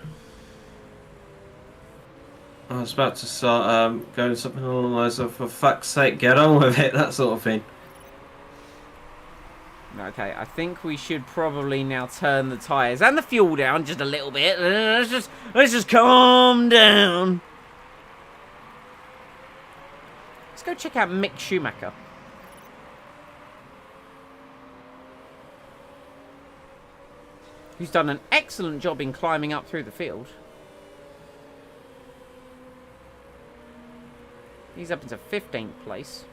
I was about to start going something along the lines of, for fuck's sake, get on with it, that sort of thing. Okay, I think we should probably now turn the tyres and the fuel down just a little bit. Let's just calm down. Let's go check out Mick Schumacher. Who's done an excellent job in climbing up through the field. He's up into 15th place.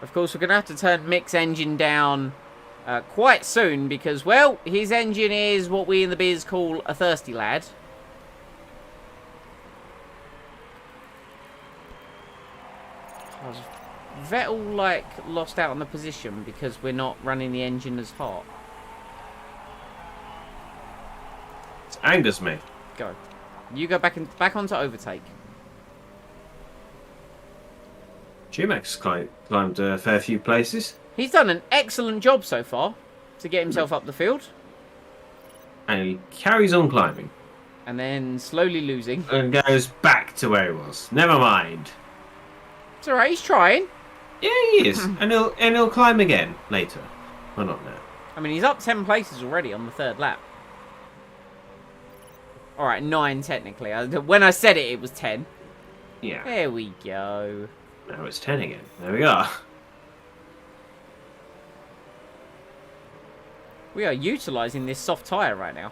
Of course, we're going to have to turn Mick's engine down quite soon because, well, his engine is what we in the biz call a thirsty lad. Vettel, like, lost out on the position because we're not running the engine as hot. angers me. Go. You go back onto overtake. Schumacher's climbed a fair few places. He's done an excellent job so far to get himself up the field. And he carries on climbing. And then slowly losing. And goes back to where he was. Never mind. It's alright, he's trying. Yeah, he is. and he'll climb again later. Well, not now. I mean, he's up 10 places already on the 3rd lap. Alright, 9 technically. When I said it, it was 10. Yeah. There we go. Now it's 10 again. There we are. We are utilising this soft tyre right now.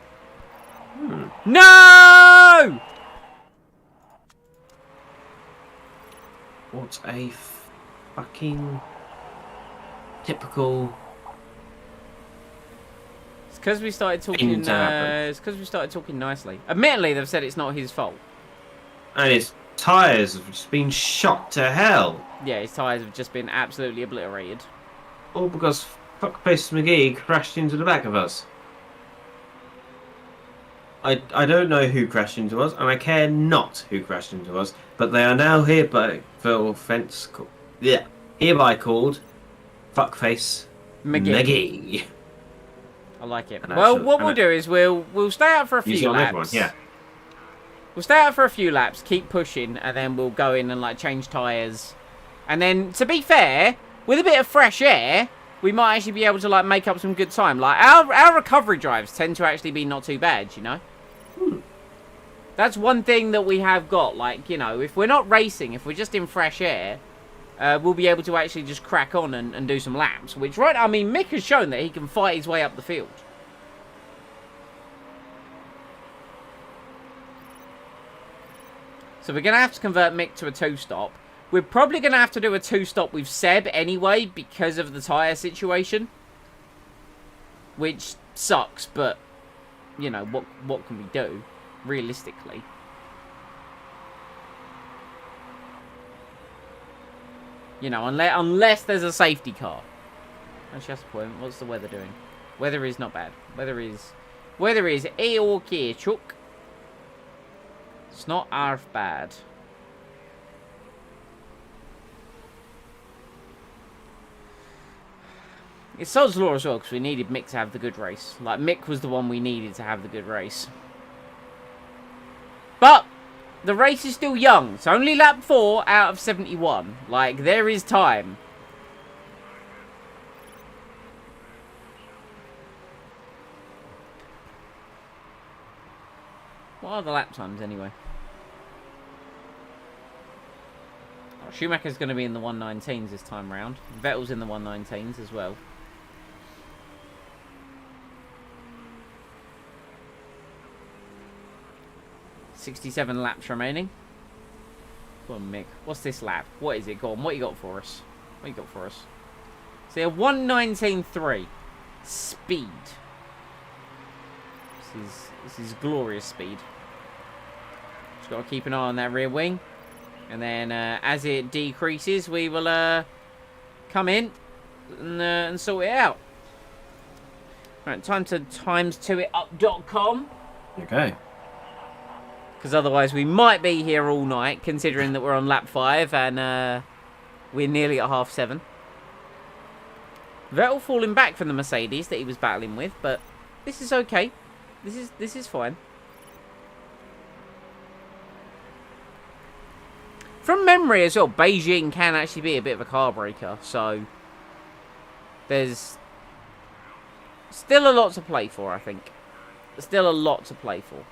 Hmm. No! What a fucking typical... It's because we started Thing talking. to happen. It's because we started talking nicely. Admittedly, they've said it's not his fault. And his tyres have just been shot to hell. Yeah, his tyres have just been absolutely obliterated. All because Fuckface McGee crashed into the back of us. I don't know who crashed into us, and I care not who crashed into us, but they are now hereby hereby called Fuckface McGee. I like it. And Well, actually- what we'll do is we'll stay out for a Use it few on everyone, laps. yeah. We'll stay out for a few laps, keep pushing, and then we'll go in and like change tyres. And then, to be fair, with a bit of fresh air, we might actually be able to like make up some good time. Like our recovery drives tend to actually be not too bad, you know. That's one thing that we have got. Like, you know, if we're not racing, if we're just in fresh air, we'll be able to actually just crack on and do some laps. Which, right, I mean, Mick has shown that he can fight his way up the field. So we're going to have to convert Mick to a 2-stop. We're probably going to have to do a 2-stop with Seb anyway because of the tyre situation. Which sucks, but, you know, what can we do, realistically? You know, unless there's a safety car. Actually, that's the point. What's the weather doing? Weather is not bad. Weather is A-okay, Chuck. It's not half bad. It's Sod's Law as well, because we needed Mick to have the good race. Like, Mick was the one we needed to have the good race. But, the race is still young. It's only lap 4 out of 71. Like, there is time. What are the lap times, anyway? Oh, Schumacher's going to be in the 119s this time round. Vettel's in the 119s as well. $67 laps remaining. Go on, Mick. What's this lap? What is it? Go on. What you got for us? What you got for us? So, a 119.3 speed. This is glorious speed. Just got to keep an eye on that rear wing, and then as it decreases, we will come in and sort it out. Right, time to times2itup.com. Okay. Because otherwise we might be here all night, considering that we're on lap 5 and we're nearly at 7:30. Vettel falling back from the Mercedes that he was battling with, but this is okay. This is fine. From memory as well, Beijing can actually be a bit of a car breaker, so there's still a lot to play for, I think. Still a lot to play for.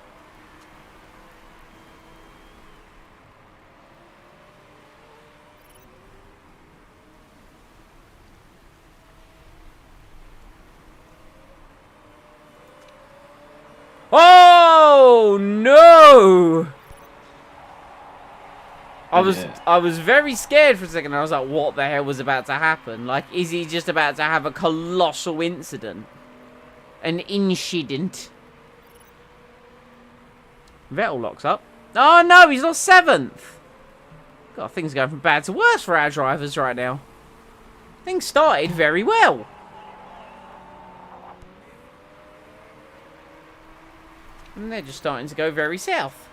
Oh no! I was very scared for a second. I was like, what the hell was about to happen? Like, is he just about to have a colossal incident? An incident? Vettel locks up. Oh no, he's lost 7th. God, things are going from bad to worse for our drivers right now. Things started very well. And they're just starting to go very south.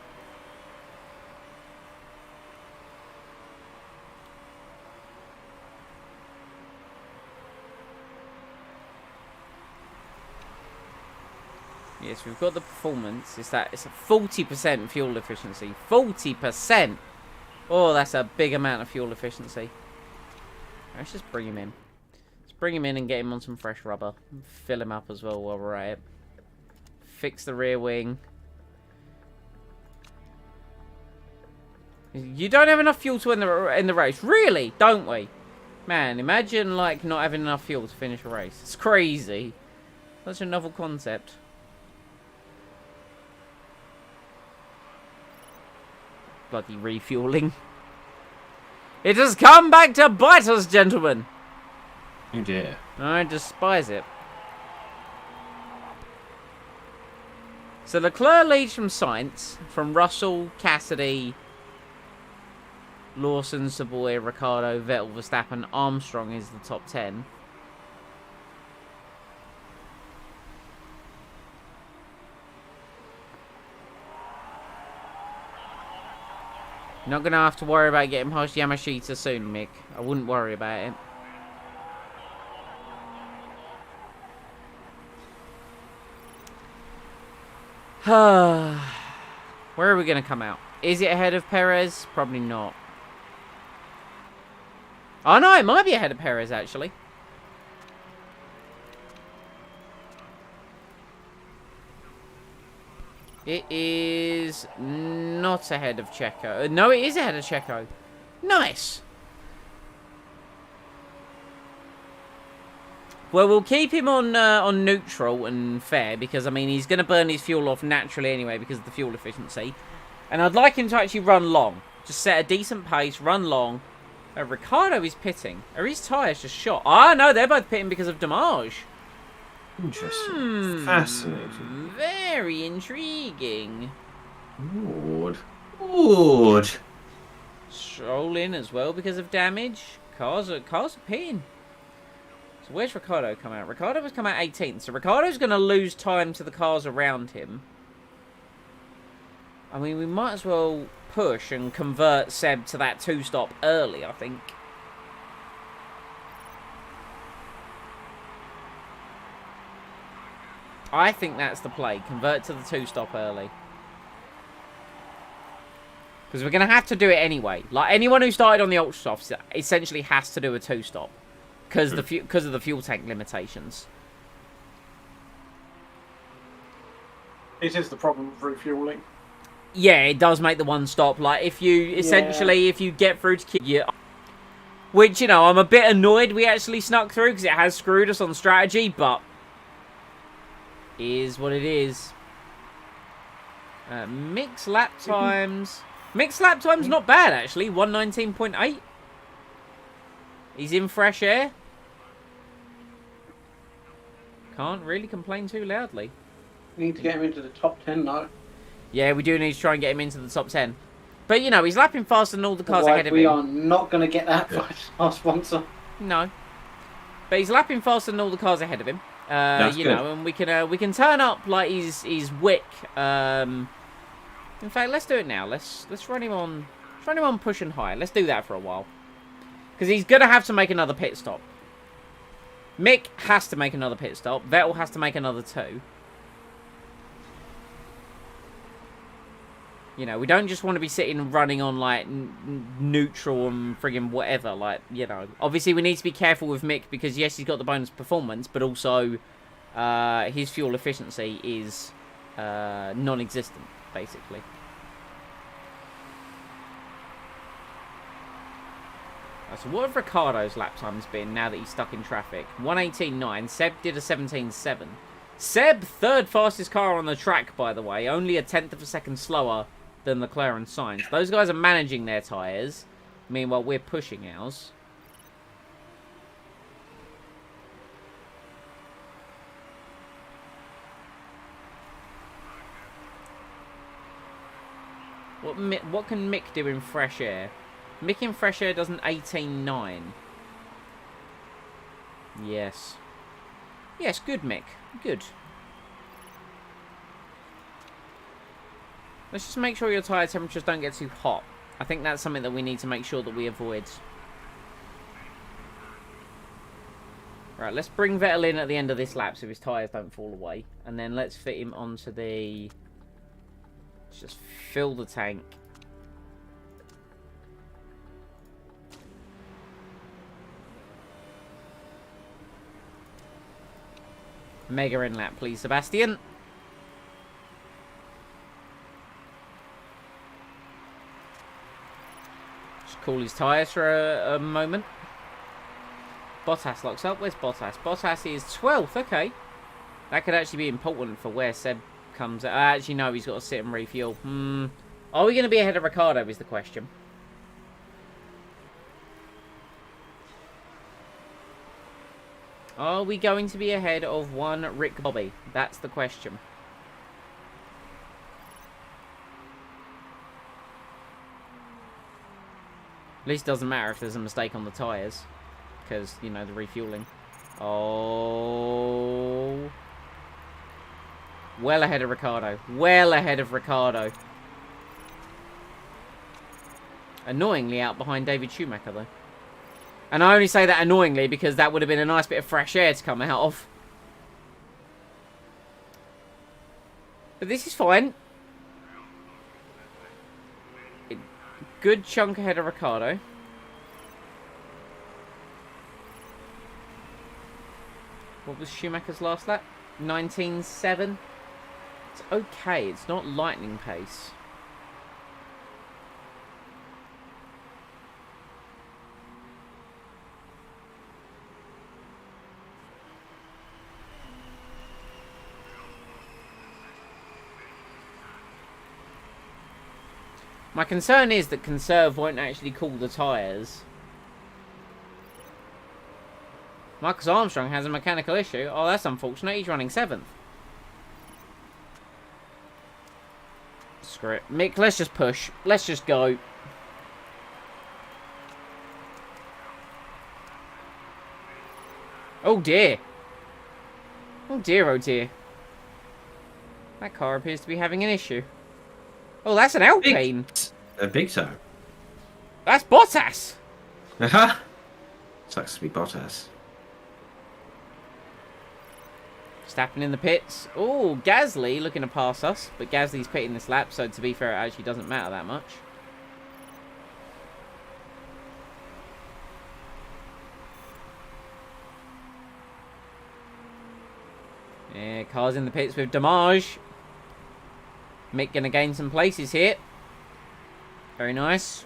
Yes, we've got the performance. It's a 40% fuel efficiency. 40%! Oh, that's a big amount of fuel efficiency. Let's just bring him in. Let's bring him in and get him on some fresh rubber. Fill him up as well while we're at it. Fix the rear wing. You don't have enough fuel to win in the race. Really? Don't we? Man, imagine like not having enough fuel to finish a race. It's crazy. Such a novel concept. Bloody refueling. It has come back to bite us, gentlemen. Oh dear. I despise it. So Leclerc leads from Sainz, from Russell, Cassidy, Lawson, Savoy, Ricciardo, Vettel, Verstappen, Armstrong is the top 10. Not going to have to worry about getting past Yamashita soon, Mick. I wouldn't worry about it. Where are we going to come out? Is it ahead of Perez? Probably not. Oh no, it might be ahead of Perez actually. It is not ahead of Checo. No, it is ahead of Checo. Nice. Well, we'll keep him on neutral and fair because, I mean, he's going to burn his fuel off naturally anyway because of the fuel efficiency. And I'd like him to actually run long. Just set a decent pace, run long. Ricciardo is pitting. Are his tyres just shot? Ah, no, they're both pitting because of damage. Interesting. Fascinating. Very intriguing. Lord. Stroll in as well because of damage. Cars are pitting. So where's Ricciardo come out? Ricciardo has come out 18th. So Ricciardo's going to lose time to the cars around him. I mean, we might as well push and convert Seb to that two-stop early, I think. I think that's the play. Convert to the two-stop early. Because we're going to have to do it anyway. Like, anyone who started on the Ultra Softs essentially has to do a two-stop. Because of the fuel tank limitations. It is the problem with refueling. Yeah, it does make the one stop. Like, if you, essentially, if you get through to yeah, which, you know, I'm a bit annoyed we actually snuck through because it has screwed us on strategy, but is what it is. Mixed lap times. Mixed lap times not bad, actually. 119.8. He's in fresh air. Can't really complain too loudly. We need to get him into the top 10 though. Yeah, we do need to try and get him into the top 10. But, you know, he's lapping faster than all the cars Otherwise, ahead of him. we are not going to get that by our sponsor. No. But he's lapping faster than all the cars ahead of him. That's you good. know, and we can turn up like he's Wick. In fact, let's do it now. Let's run him on pushing high. Let's do that for a while. Because he's going to have to make another pit stop. Mick has to make another pit stop. Vettel has to make another 2. You know, we don't just want to be sitting and running on, like, neutral and friggin' whatever. Like, you know. Obviously, we need to be careful with Mick because, yes, he's got the bonus performance, but also his fuel efficiency is non-existent, basically. So what have Ricciardo's lap times been now that he's stuck in traffic? 1:18.9. Seb did a 17.7. Seb, third fastest car on the track, by the way. Only a 1/10 of a second slower than Leclerc and Sainz. Those guys are managing their tyres. Meanwhile, we're pushing ours. What can Mick do in fresh air? Mick in fresh air does an 18.9. Yes. Yes, good, Mick. Good. Let's just make sure your tyre temperatures don't get too hot. I think that's something that we need to make sure that we avoid. Right, let's bring Vettel in at the end of this lap so his tyres don't fall away. And then let's fit him onto the... Let's just fill the tank. Mega in lap, please, Sebastian. Just cool his tyres for a moment. Bottas locks up. Where's Bottas? Bottas is 12th. Okay. That could actually be important for where Seb comes. Actually, no, he's got to sit and refuel. Are we going to be ahead of Ricciardo is the question. Are we going to be ahead of one Rick Bobby? That's the question. At least it doesn't matter if there's a mistake on the tyres. Because, you know, the refueling. Oh. Well ahead of Ricciardo. Well ahead of Ricciardo. Annoyingly out behind David Schumacher, though. And I only say that annoyingly because that would have been a nice bit of fresh air to come out of. But this is fine. Good chunk ahead of Ricciardo. What was Schumacher's last lap? 19.7. It's okay. It's not lightning pace. My concern is that Conserve won't actually cool the tyres. Marcus Armstrong has a mechanical issue. Oh, that's unfortunate. He's running 7th. Screw it. Mick, let's just push. Let's just go. Oh, dear. Oh, dear, oh, dear. That car appears to be having an issue. Oh, that's an Alpine. A big toe. That's Bottas. Aha! Sucks to be Bottas. Stapping in the pits. Oh, Gasly looking to pass us. But Gasly's pitting this lap, so to be fair, it actually doesn't matter that much. Yeah, car's in the pits with Damage. Mick going to gain some places here. Very nice.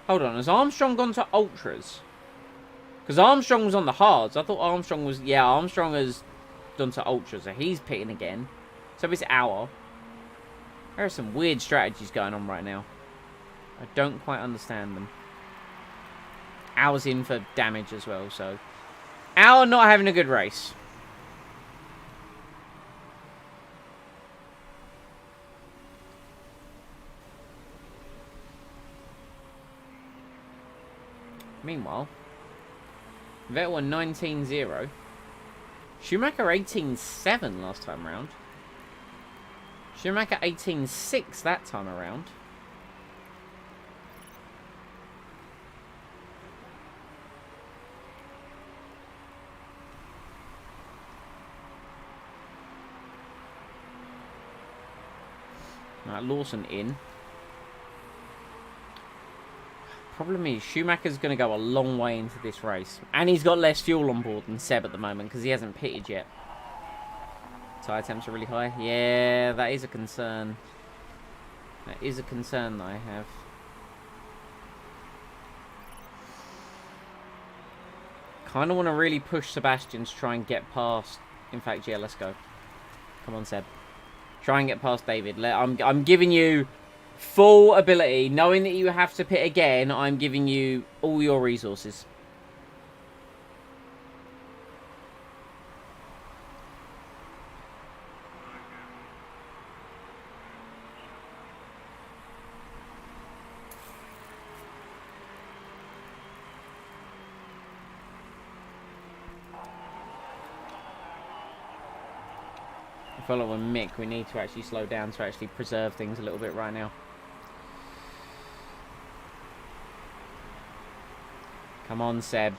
Hold on, has Armstrong gone to Ultras? Because Armstrong was on the hards. I thought Armstrong was... Yeah, Armstrong has done to Ultras, so he's pitting again. So it's Hour. There are some weird strategies going on right now. I don't quite understand them. Hour's in for damage as well, so... Hour not having a good race. Meanwhile, Vettel 19.0. Schumacher 18.7 last time around. Schumacher 18.6 that time around. Right, Lawson in. Problem is, Schumacher's going to go a long way into this race. And he's got less fuel on board than Seb at the moment because he hasn't pitted yet. Tyre temps are really high. Yeah, that is a concern. That is a concern that I have. Kind of want to really push Sebastian to try and get past... In fact, yeah, let's go. Come on, Seb. Try and get past David. I'm giving you... full ability, knowing that you have to pit again. I'm giving you all your resources. I feel like with Mick, we need to actually slow down to actually preserve things a little bit right now. Come on, Seb.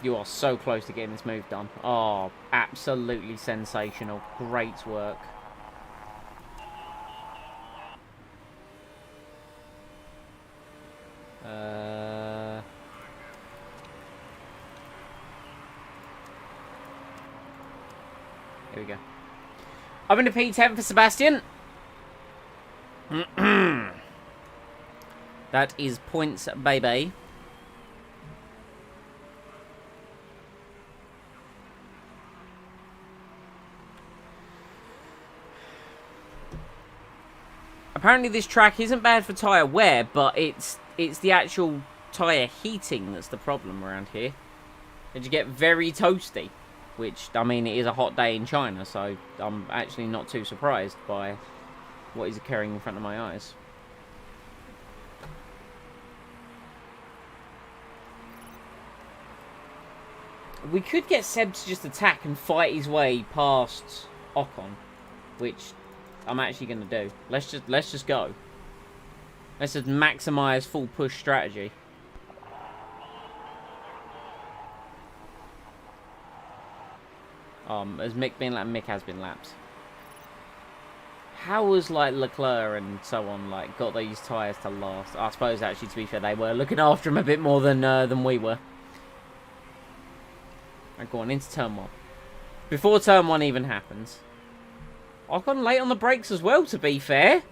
You are so close to getting this move done. Oh, absolutely sensational. Great work. Here we go. I'm in the P10 for Sebastian. That is points, baby. Apparently this track isn't bad for tyre wear, but it's the actual tyre heating that's the problem around here. And you get very toasty, which, I mean, it is a hot day in China, so I'm actually not too surprised by what is occurring in front of my eyes. We could get Seb to just attack and fight his way past Ocon, which I'm actually going to do. Let's just go. Let's just maximize full push strategy. Has Mick been lapped? Mick has been lapped. How was like Leclerc and so on like got these tyres to last? I suppose actually, to be fair, they were looking after him a bit more than we were. Right, go on into turn 1. Before turn 1 even happens. Ocon late on the brakes as well, to be fair.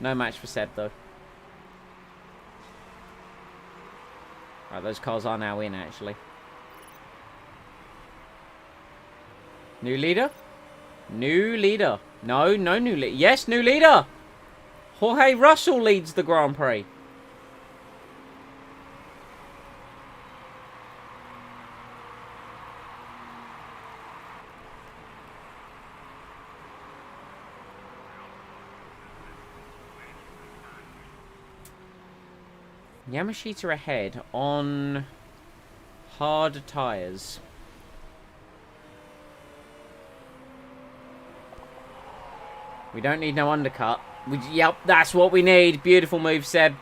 No match for Seb, though. Right, those cars are now in, actually. New leader? New leader. No new leader. Yes, new leader! Jorge Russell leads the Grand Prix. Yamashita ahead on hard tyres. We don't need no undercut. Yep, that's what we need. Beautiful move, Seb.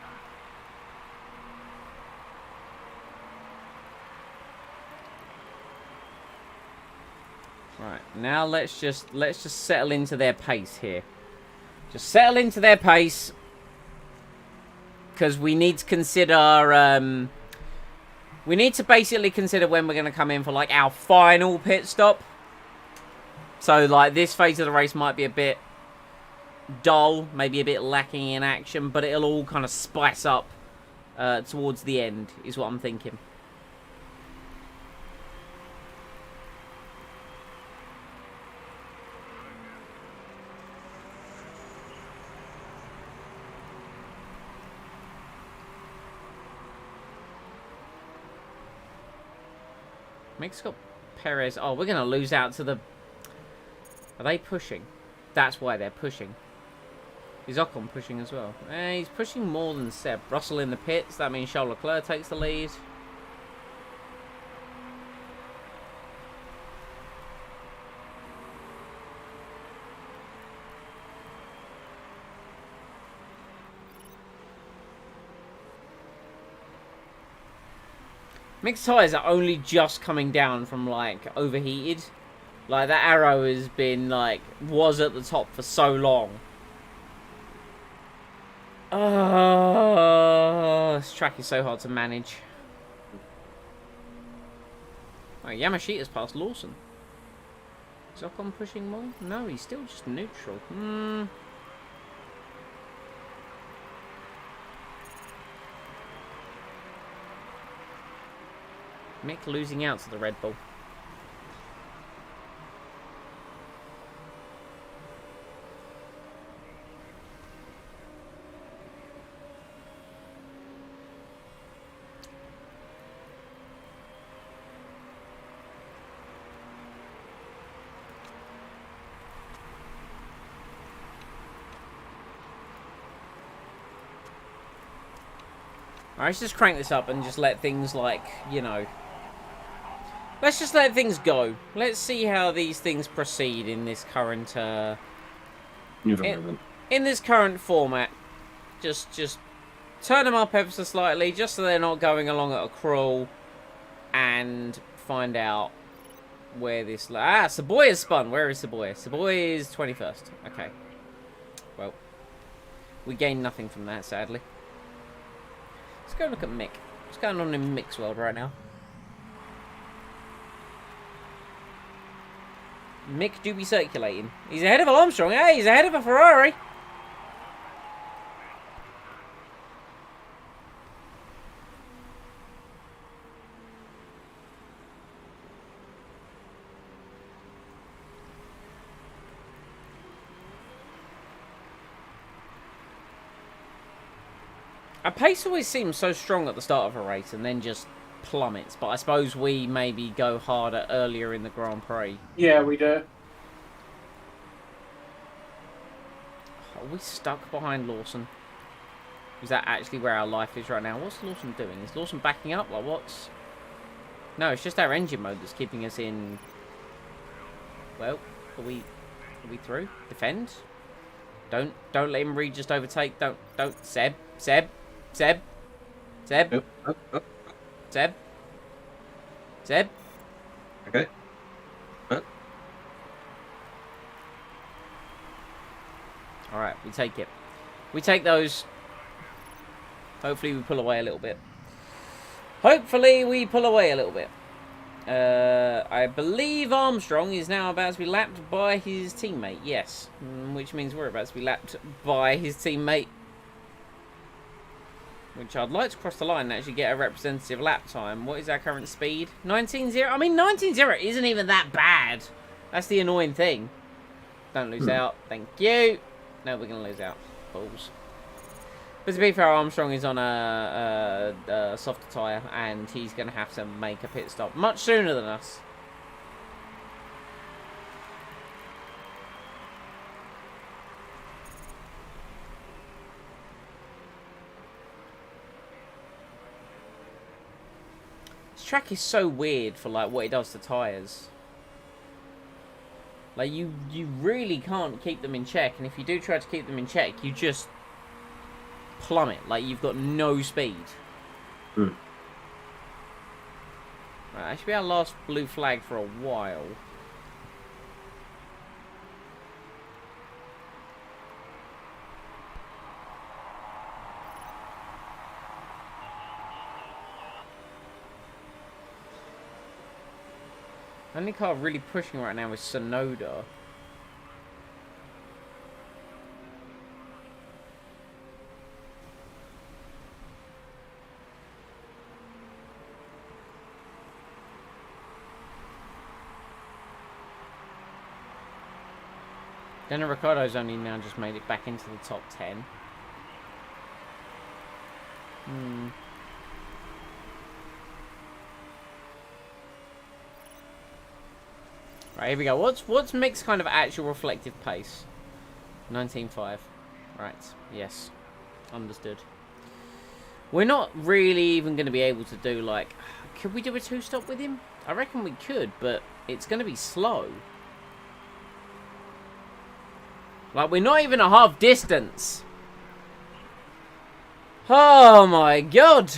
Right, now let's just settle into their pace here. Just settle into their pace. Because we need to consider, we need to basically consider when we're going to come in for, like, our final pit stop. So, like, this phase of the race might be a bit dull, maybe a bit lacking in action, but it'll all kind of spice up towards the end, is what I'm thinking. Mick's got Perez. Oh, we're going to lose out to the... Are they pushing? That's why they're pushing. Is Ocon pushing as well? He's pushing more than Seb. Russell in the pits. That means Charles Leclerc takes the lead. Mick's tyres are only just coming down from, like, overheated. Like, that arrow has been, like, was at the top for so long. This track is so hard to manage. Oh, Yamashita's past Lawson. Is Ocon pushing more? No, he's still just neutral. Mick losing out to the Red Bull. Alright, let's just crank this up and just let things, like, you know, Let's just let things go. Let's see how these things proceed in this current Environment. in this current format. Just turn them up ever so slightly, just so they're not going along at a crawl, and find out where this... Saboy is spun. Where is Saboy? Saboy is 21st. Okay. Well, we gain nothing from that, sadly. Let's go look at Mick. What's going on in Mick's world right now? Mick do be circulating. He's ahead of Armstrong. Hey, he's ahead of a Ferrari. A pace always seems so strong at the start of a race and then just plummets, but I suppose we maybe go harder earlier in the Grand Prix. Yeah, we do. Are we stuck behind Lawson? Is that actually where our life is right now? What's Lawson doing? Is Lawson backing up? Like, what's... No, it's just our engine mode that's keeping us in... Well, are we through? Defend? Don't let him just overtake. Don't. Seb. Oh, oh, oh. Seb. Okay. Alright, we take it. We take those. Hopefully we pull away a little bit. I believe Armstrong is now about to be lapped by his teammate. Yes. Which means we're about to be lapped by his teammate. Which I'd like to cross the line and actually get a representative lap time. What is our current speed? 19.0? I mean, 19.0 isn't even that bad. That's the annoying thing. Don't lose out. Thank you. No, we're going to lose out. Balls. But to be fair, Armstrong is on a softer tyre, and he's going to have to make a pit stop much sooner than us. This track is so weird for like what it does to tyres. Like, you really can't keep them in check, and if you do try to keep them in check, you just plummet. Like, you've got no speed. Mm. Right, that should be our last blue flag for a while. The only car really pushing right now is Sonoda. Daniel Ricciardo's only now just made it back into the top 10. Right, here we go. What's Mick's kind of actual reflective pace? 19.5. Right, yes. Understood. We're not really even going to be able to do, like... Could we do a two-stop with him? I reckon we could, but it's going to be slow. Like, we're not even a half distance. Oh, my God.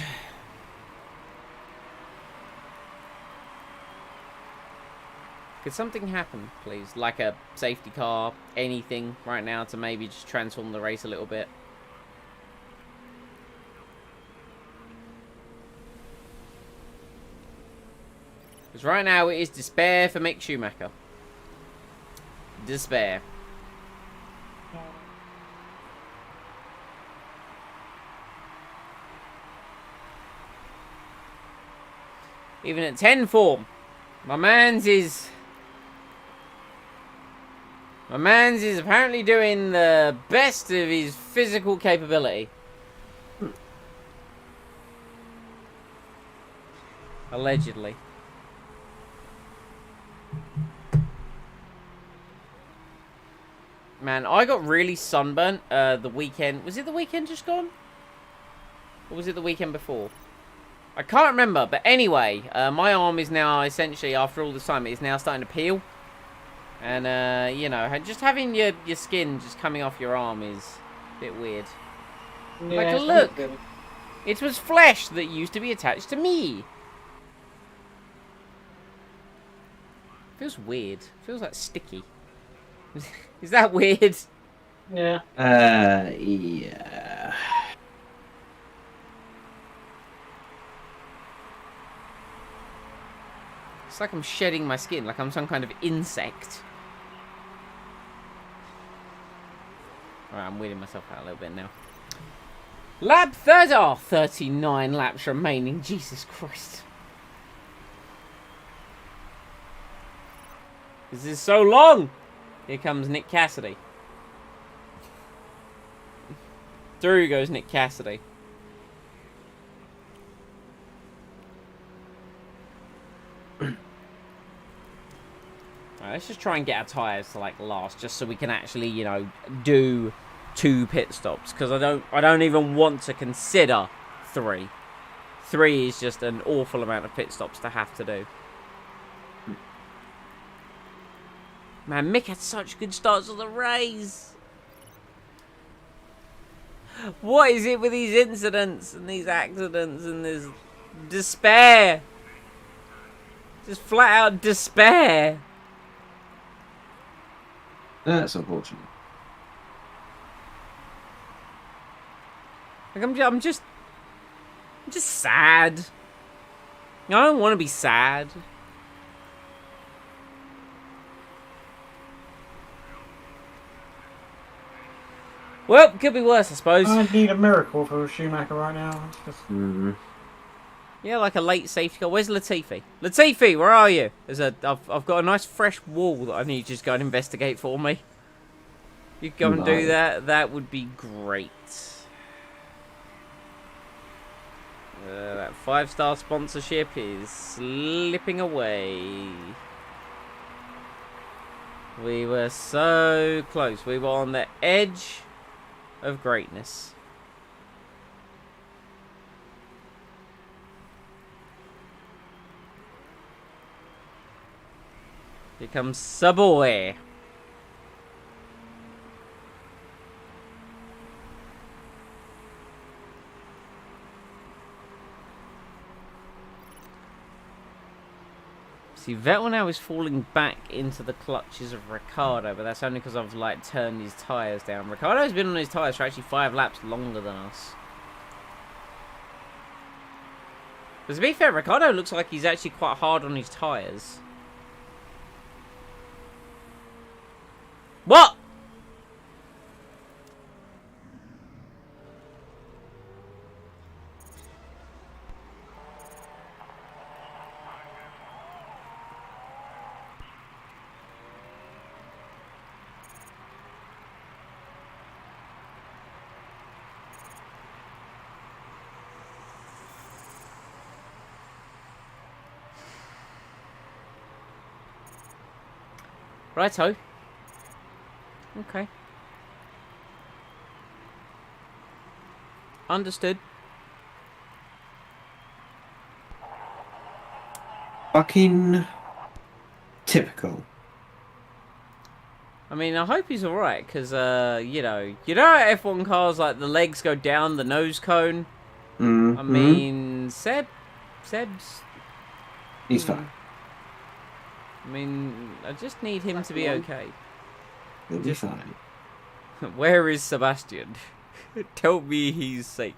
Could something happen, please? Like a safety car, anything right now to maybe just transform the race a little bit. Because right now it is despair for Mick Schumacher. Despair. Even at 10 form, my man's is apparently doing the best of his physical capability. Allegedly. Man, I got really sunburnt the weekend. Was it the weekend just gone? Or was it the weekend before? I can't remember, but anyway, my arm is now essentially, after all this time, it is now starting to peel. And, you know, just having your skin just coming off your arm is a bit weird. Yeah, it's look. good. It was flesh that used to be attached to me. Feels weird. Feels like sticky. Is that weird? Yeah. Yeah. It's like I'm shedding my skin, like I'm some kind of insect. Alright, I'm weirding myself out a little bit now. Lap 30! Oh, 39 laps remaining. Jesus Christ. This is so long! Here comes Nick Cassidy. Through goes Nick Cassidy. Alright, let's just try and get our tyres to like last, just so we can actually, you know, do 2 pit stops. Because I don't even want to consider 3. 3 is just an awful amount of pit stops to have to do. Man, Mick had such good starts to the race. What is it with these incidents and these accidents and this despair? Just flat out despair. That's unfortunate. Like I'm just sad. I don't want to be sad. Well, could be worse, I suppose. I need a miracle for Schumacher right now. It's just... Yeah, like a late safety car. Where's Latifi? Latifi, where are you? I've got a nice fresh wall that I need you to just go and investigate for me. You go and do that. That would be great. That 5-star sponsorship is slipping away. We were so close. We were on the edge of greatness. Here comes Subway. See, Vettel now is falling back into the clutches of Ricciardo, but that's only because I've, like, turned his tyres down. Ricciardo's been on his tyres for actually 5 laps longer than us. But to be fair, Ricciardo looks like he's actually quite hard on his tyres. What? Righto. Okay. Understood. Fucking typical. I mean, I hope he's alright, because, you know how F1 cars, like, the legs go down the nose cone? I mean, Seb's... He's fine. I mean, I just need him to be okay. He'll be fine. Where is Sebastian? Tell me he's safe.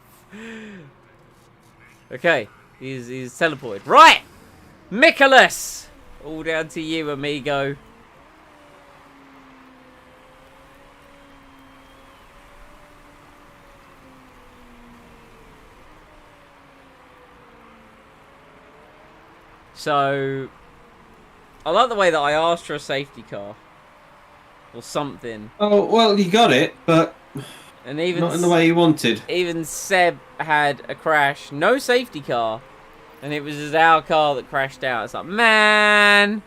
Okay, he's teleported. Right! Nicholas! All down to you, amigo. So, I like the way that I asked for a safety car. Or something. Oh, well, you got it, but And even not in the way you wanted. Even Seb had a crash. No safety car. And it was just our car that crashed out. It's like, man.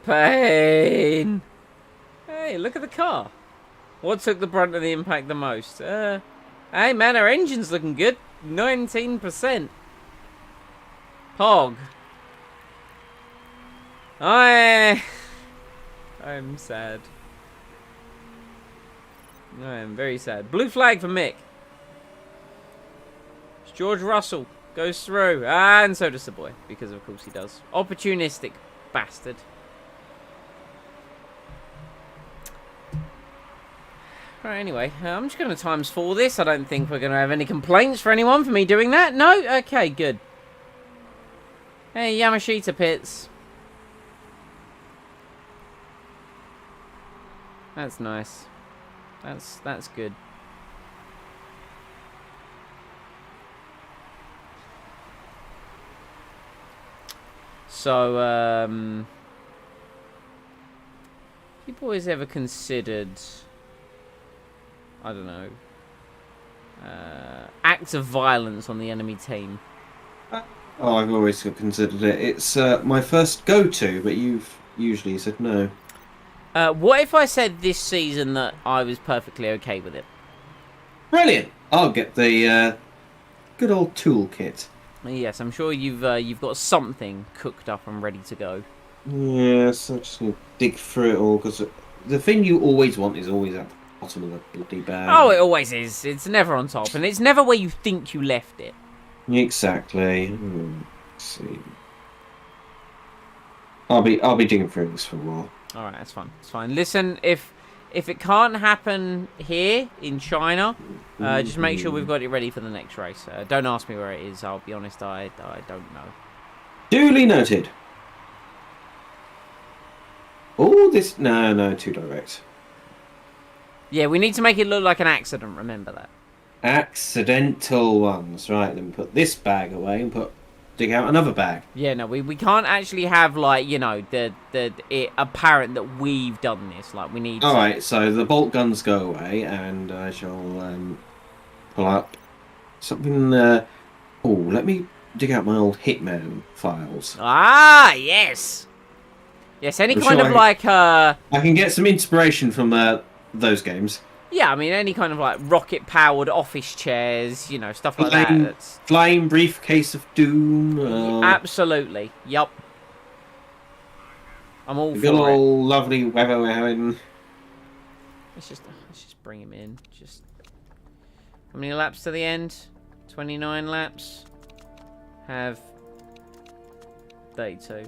Pain. Hey, look at the car. What took the brunt of the impact the most? Hey man, our engine's looking good. 19%. Pog. I'm sad. I am very sad. Blue flag for Mick. It's George Russell. Goes through. And so does the boy. Because of course he does. Opportunistic bastard. Right, anyway, I'm just going to ×4 this. I don't think we're going to have any complaints for anyone for me doing that. No? Okay, good. Hey, Yamashita Pits. That's nice. That's good. So, you boys ever considered, I don't know, acts of violence on the enemy team? Oh, I've always considered it. It's my first go-to, but you've usually said no. What if I said this season that I was perfectly okay with it? Brilliant! I'll get the good old toolkit. Yes, I'm sure you've got something cooked up and ready to go. Yes, I just need to dig through it all, because the thing you always want is always at the bottom of the bloody bag. Oh, it always is. It's never on top, and it's never where you think you left it. Exactly. Let's see. I'll be digging through this for a while. All right, that's fine. It's fine. Listen, if it can't happen here in China, just make sure we've got it ready for the next race. Don't ask me where it is. I'll be honest, I don't know. Duly noted. Oh, this no, too direct. Yeah, we need to make it look like an accident. Remember that. Accidental ones, right? Then put this bag away and dig out another bag. Yeah, no, we can't actually have like it apparent that we've done this. Like we need. All right, so the bolt guns go away, and I shall pull up something. Oh, let me dig out my old Hitman files. Ah, yes. Yes, any I'm kind sure of like I can get some inspiration from those games. Yeah, I mean any kind of like rocket-powered office chairs, stuff like that. That's... Flying briefcase of doom. Absolutely. Yup. I'm all good for it. old lovely weather we're having. Let's just bring him in. Just how many laps to the end? 29 laps. Have 32.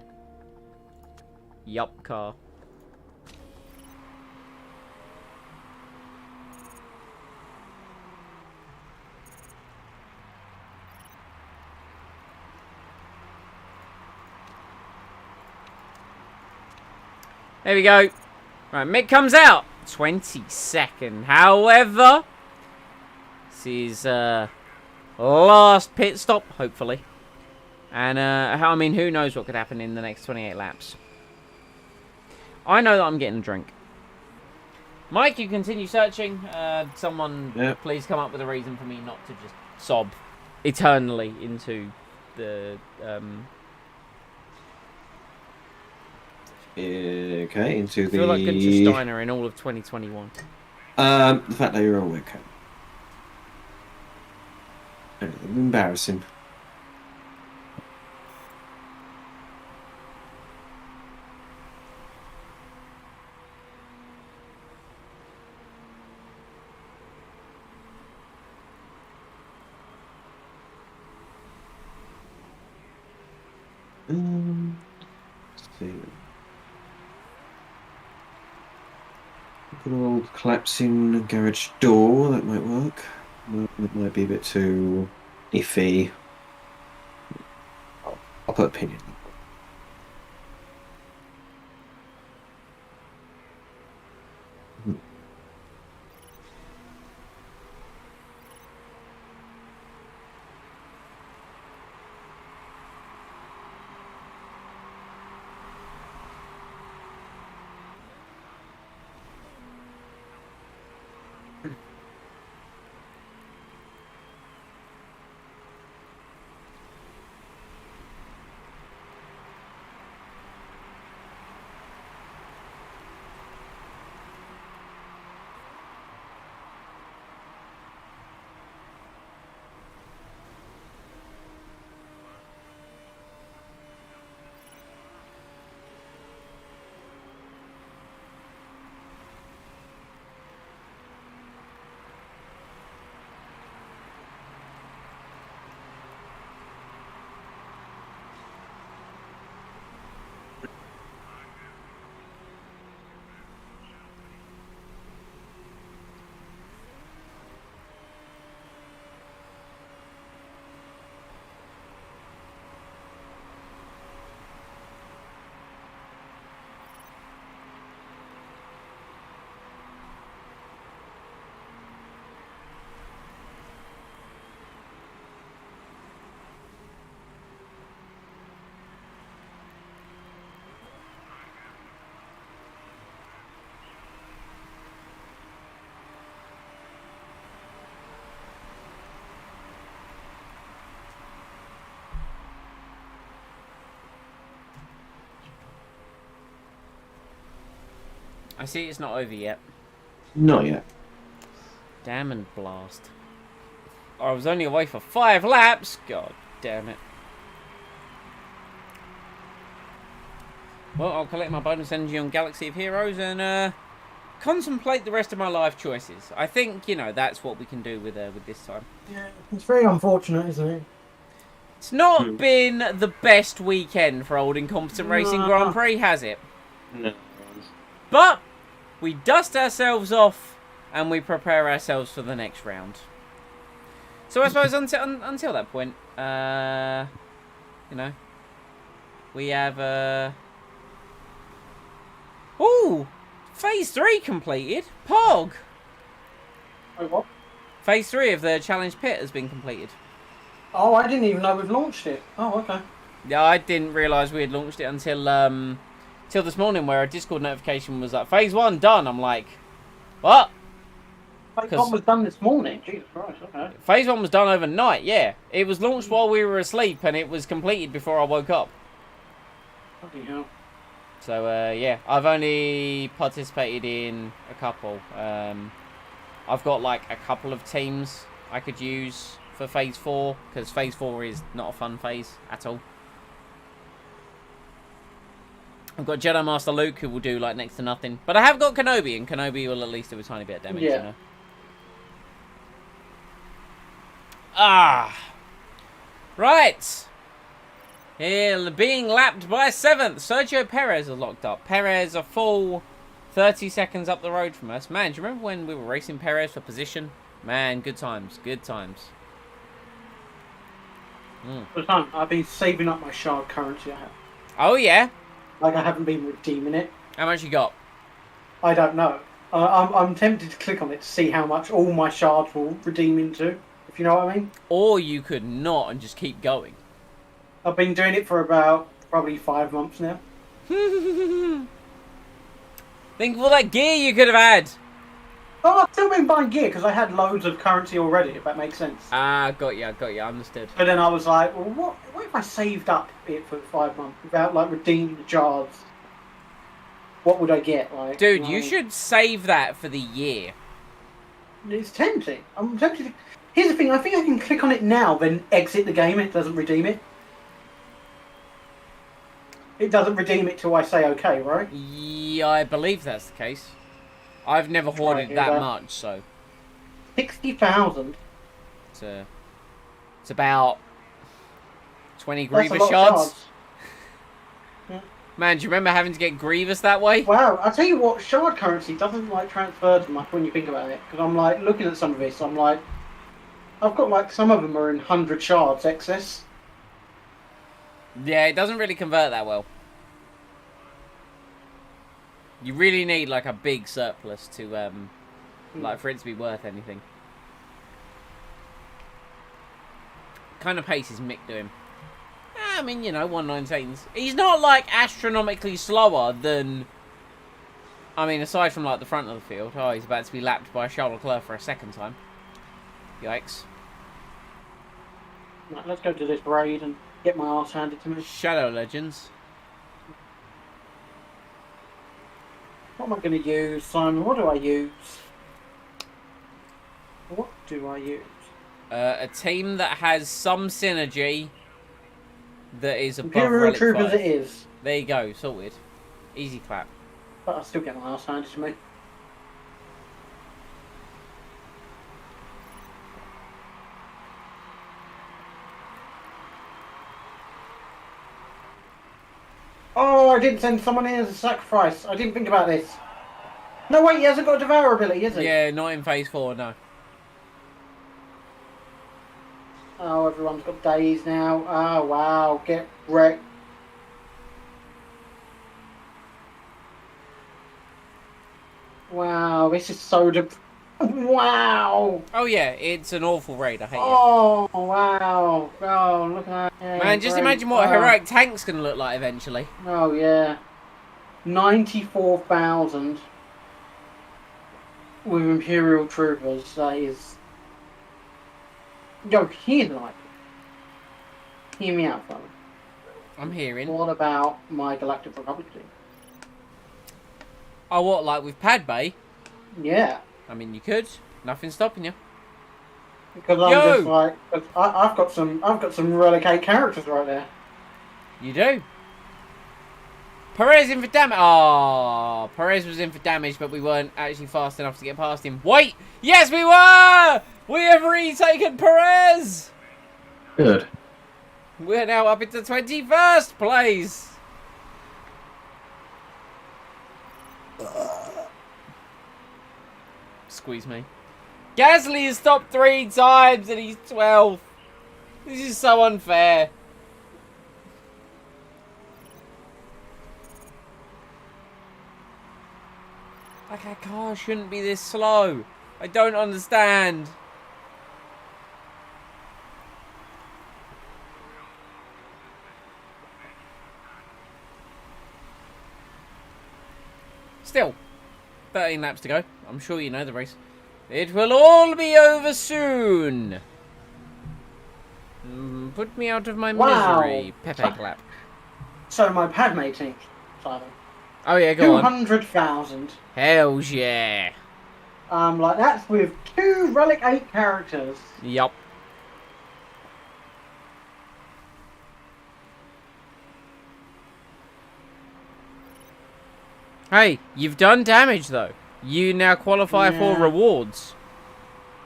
Yup, car. There we go. Right, Mick comes out. 22nd. However, this is last pit stop, hopefully. And, I mean, who knows what could happen in the next 28 laps. I know that I'm getting a drink. Mike, you continue searching. Someone, please come up with a reason for me not to just sob eternally into the... Okay, into the... I feel like Günther Steiner in all of 2021. The fact that you're on webcam. Embarrassing. Let's see. Good old collapsing garage door, that might work. That might be a bit too iffy. I'll put a pin in. I see it's not over yet. Not yet. Damn and blast. I was only away for 5 laps. God damn it. Well, I'll collect my bonus energy on Galaxy of Heroes and contemplate the rest of my life choices. I think, you know, that's what we can do with this time. Yeah, it's very unfortunate, isn't it? It's not been the best weekend for Old Incompetent Racing Grand Prix, has it? No. But we dust ourselves off and we prepare ourselves for the next round. So I suppose until that point, you know, we have ooh, Phase 3 completed. Pog. Oh, what? Phase 3 of the Challenge Pit has been completed. Oh, I didn't even know we've launched it. Oh, okay. Yeah, I didn't realise we had launched it until this morning, where a Discord notification was like, Phase 1 done. I'm like, what? Phase 1 was done this morning. Jesus Christ, okay. Phase 1 was done overnight, yeah. It was launched while we were asleep, and it was completed before I woke up. Bloody hell. So, yeah, I've only participated in a couple. I've got, like, a couple of teams I could use for Phase 4, because Phase 4 is not a fun phase at all. I've got Jedi Master Luke, who will do, like, next to nothing. But I have got Kenobi, and Kenobi will at least do a tiny bit of damage, Yeah. you know. Ah! Right! Here, being lapped by 7th, Sergio Perez is locked up. Perez a full 30 seconds up the road from us. Man, do you remember when we were racing Perez for position? Man, good times, good times. For the time, I've been saving up my shard currency I have. Oh, yeah? Like, I haven't been redeeming it. How much you got? I don't know. I'm tempted to click on it to see how much all my shards will redeem into, if you know what I mean. Or you could not and just keep going. I've been doing it for about probably 5 months now. Think of all that gear you could have had. Oh, I've still been buying gear because I had loads of currency already, if that makes sense. Ah, got you, understood. But then I was like, well, what if I saved up it for 5 months without, like, redeeming the shards? What would I get? Like, Dude, you should save that for the year. It's tempting. I'm tempted to... Here's the thing, I think I can click on it now, then exit the game and it doesn't redeem it. It doesn't redeem it till I say okay, right? Yeah, I believe that's the case. I've never hoarded Right, that yeah. much, so 60,000. it's about 20 That's a Grievous lot of shards. Man, do you remember having to get Grievous that way? Wow, I tell you what, shard currency doesn't like transfer to much when you think about it. Because I'm like looking at some of this, I'm like, I've got like some of them are in 100 shards excess. Yeah, it doesn't really convert that well. You really need like a big surplus to like for it to be worth anything. Kind of pace is Mick doing? I mean, you know, 119s. He's not like astronomically slower than. I mean, aside from like the front of the field. Oh, he's about to be lapped by Charles Leclerc for a second time. Yikes. Right, let's go to this raid and get my arse handed to me. Shadow Legends. What am I going to use, Simon? What do I use? What do I use? A team that has some synergy that is above Imperial Relic Troopers 5. it is. There you go, sorted. Easy clap. But I still get my arse handed to me. Oh, I didn't send someone in as a sacrifice. I didn't think about this. No, wait, he hasn't got a Devour ability, has he? Yeah, not in phase 4, no. Oh, everyone's got days now. Oh, wow. Get wrecked. Wow, this is so Wow. Oh yeah, it's an awful raid, I hate it. Oh, wow. Oh, look at that. Yeah, Man, just great. imagine what a Wow. heroic tank's gonna look like eventually. Oh, yeah. 94,000 with Imperial Troopers. That is... Yo, here's an idea. Hear me out, fella. I'm hearing. What about my Galactic Republic team? Oh, what, like with Padme? Yeah. I mean, you could. Nothing's stopping you. Because I'm Yo! just like, I've got some Relegate characters right there. You do. Perez in for damage. Oh, Perez was in for damage, but we weren't actually fast enough to get past him. Wait! Yes, we were! We have retaken Perez! Good. We're now up into 21st place. Squeeze me. Gasly has stopped 3 times and he's 12th. This is so unfair. Like, our car shouldn't be this slow. I don't understand. Still, 13 laps to go. I'm sure you know the race. It will all be over soon. Put me out of my Wow. misery, Pepe Clap. So my Padme team, Simon. Oh yeah, go on. 200,000. Hells yeah. Like that's with 2 Relic 8 characters. Yup. Hey, you've done damage though. You now qualify for Yeah. rewards.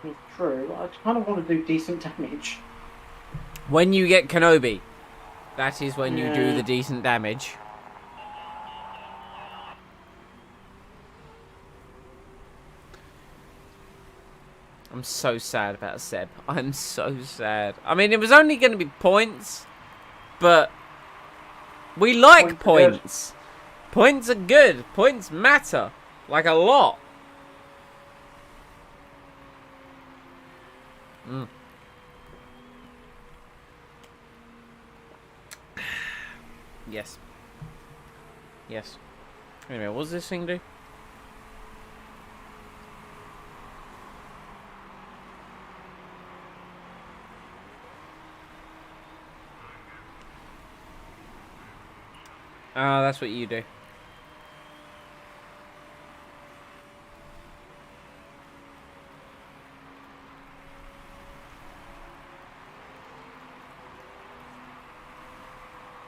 It's true. I kind of want to do decent damage. When you get Kenobi, that is when you do Yeah. the decent damage. I'm so sad about Seb. I'm so sad. I mean, it was only going to be points, but we like Points points. Points are good. Points matter. Like a lot. Yes. Yes. Anyway, what does this thing do? Oh, that's what you do.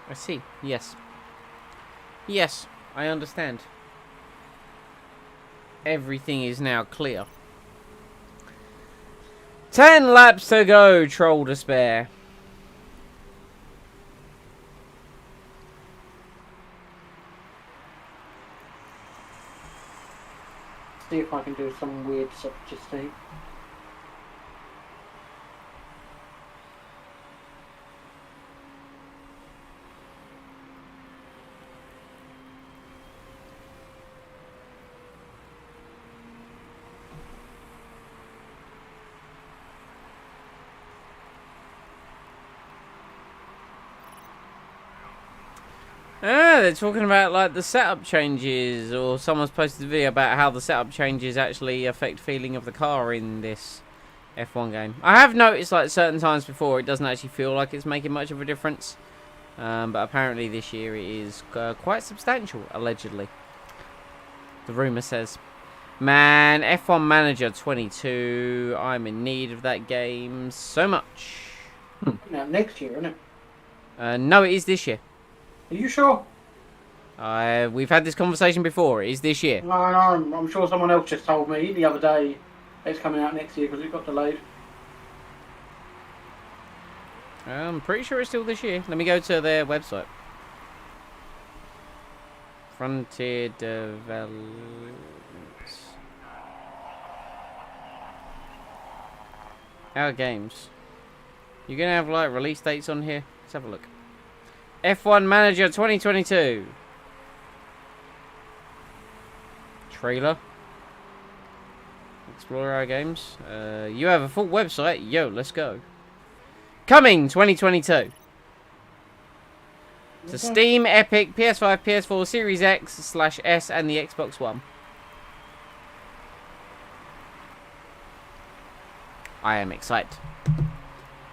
I see. Yes. Yes, I understand. Everything is now clear. 10 laps to go, Troll Despair. See if I can do some weird subtlety. Ah, they're talking about like the setup changes, or someone's posted a video about how the setup changes actually affect feeling of the car in this F1 game. I have noticed like certain times before it doesn't actually feel like it's making much of a difference, but apparently this year it is quite substantial, allegedly. The rumor says. Man, F1 Manager 22, I'm in need of that game so much. Now next year, isn't it? No, it is this year. Are you sure? We've had this conversation before. It is this year. No, I'm sure someone else just told me the other day it's coming out next year because it got delayed. I'm pretty sure it's still this year. Let me go to their website. Frontier Developments. Our games. You're going to have like release dates on here? Let's have a look. F1 Manager 2022. Trailer. Explore our games. You have a full website. Yo, let's go. Coming 2022. To Steam, Epic, PS5, PS4, Series X/S, and the Xbox One. I am excited.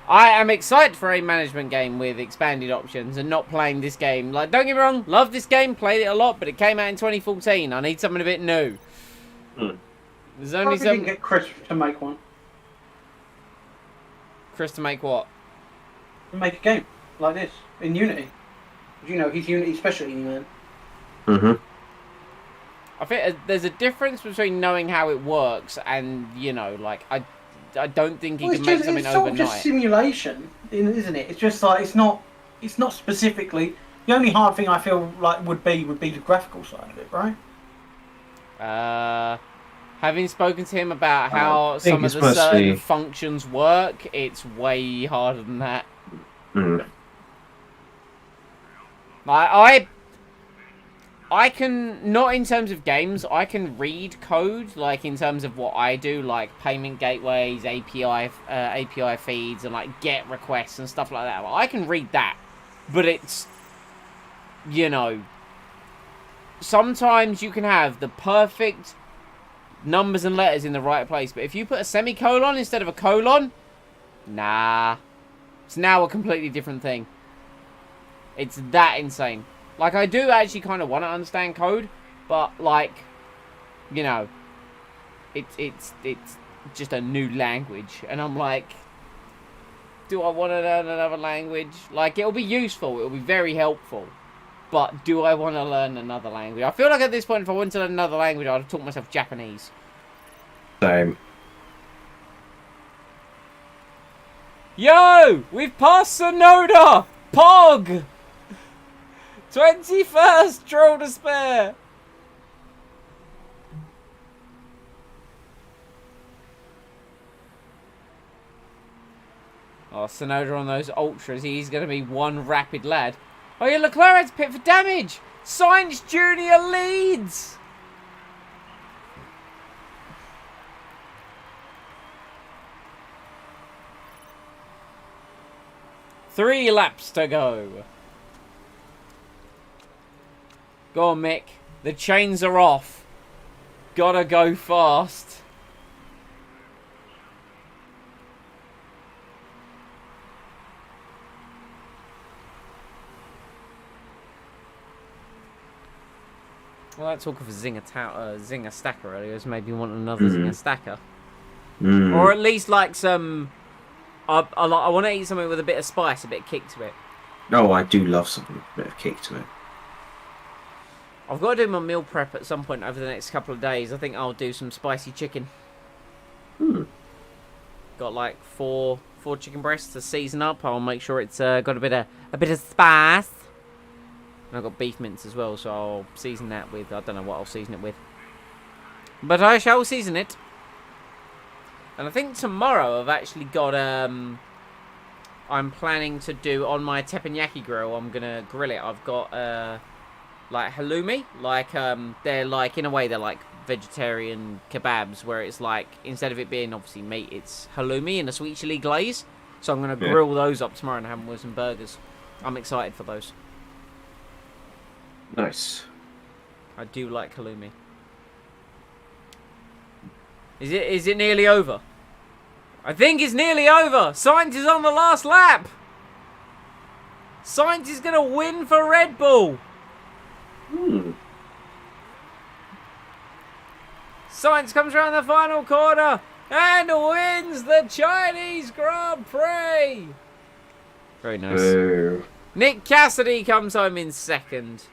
I am excited for a management game with expanded options and not playing this game. Like, don't get me wrong, love this game, played it a lot, but it came out in 2014. I need something a bit new. There's only Probably didn't get Chris to make one. Chris to make what? To make a game like this in Unity. You know, he's Unity specialty man. I think there's a difference between knowing how it works and, you know, like, I don't think you can make something it's sort overnight. of just simulation, isn't it? It's just like it's not specifically. The only hard thing I feel like would be the graphical side of it, right? Having spoken to him about I how think some of it's the certain mostly- functions work, it's way harder than that. Like, I can, not in terms of games, I can read code, like, in terms of what I do, like, payment gateways, API feeds, and, like, GET requests and stuff like that. Well, I can read that, but it's, you know, sometimes you can have the perfect numbers and letters in the right place, but if you put a semicolon instead of a colon, nah, it's now a completely different thing. It's that insane. Like, I do actually kind of want to understand code, but, like, you know, it's just a new language, and I'm like, do I want to learn another language? Like, it'll be useful, it'll be very helpful, but do I want to learn another language? I feel like at this point, if I wanted to learn another language, I'd have taught myself Japanese. Same. Yo! We've passed Sonoda! Pog! 21st Troll Despair! Oh, Sonoda on those ultras, he's going to be one rapid lad. Oh yeah, Leclerc had to pit for damage! Sainz Jr. leads! Three laps to go. Go on, Mick. The chains are off. Gotta go fast. Well, that talk of a Zinger stacker earlier has made me want another Zinger stacker. Or at least like some... I want to eat something with a bit of spice, a bit of kick to it. Oh, I do love something with a bit of kick to it. I've got to do my meal prep at some point over the next couple of days. I think I'll do some spicy chicken. Got like four chicken breasts to season up. I'll make sure it's got a bit of spice. And I've got beef mince as well, so I'll season that with, I don't know what I'll season it with. But I shall season it. And I think tomorrow I've actually got, I'm planning to do, on my teppanyaki grill, I'm going to grill it. I've got, like, halloumi. Like, they're like, in a way, they're like vegetarian kebabs, where it's like, instead of it being, obviously, meat, it's halloumi in a sweet chili glaze. So I'm going to grill those up tomorrow and have them with some burgers. I'm excited for those. Nice. I do like halloumi. Is it nearly over? I think it's nearly over. Sainz is on the last lap. Sainz is going to win for Red Bull. Sainz comes around the final corner and wins the Chinese Grand Prix. Very nice. Boo. Nick Cassidy comes home in second.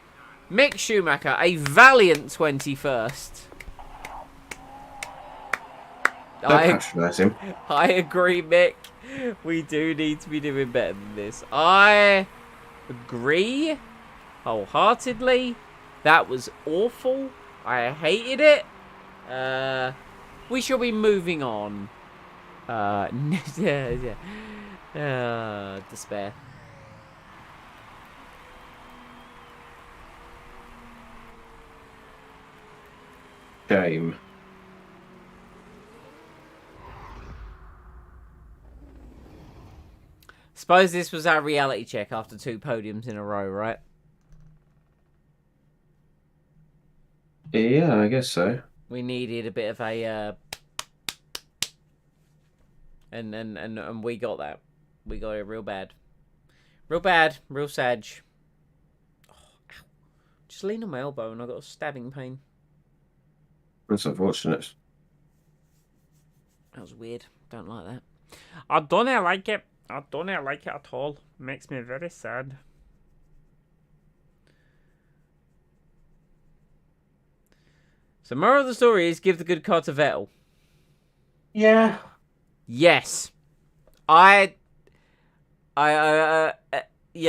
Mick Schumacher, a valiant 21st. Don't patronise him. I agree, Mick. We do need to be doing better than this. I agree wholeheartedly. That was awful. I hated it. We shall be moving on. Despair. Shame. Suppose this was our reality check after 2 podiums in a row, right? Yeah, I guess so. We needed a bit of a and we got that. We got it real bad. Real bad. Real sad. Oh, ow. Just lean on my elbow and I got a stabbing pain. That's unfortunate. That was weird. Don't like that. I don't like it. I don't like it at all. Makes me very sad. So moral of the story is give the good card to Vettel. Yeah. Yes. You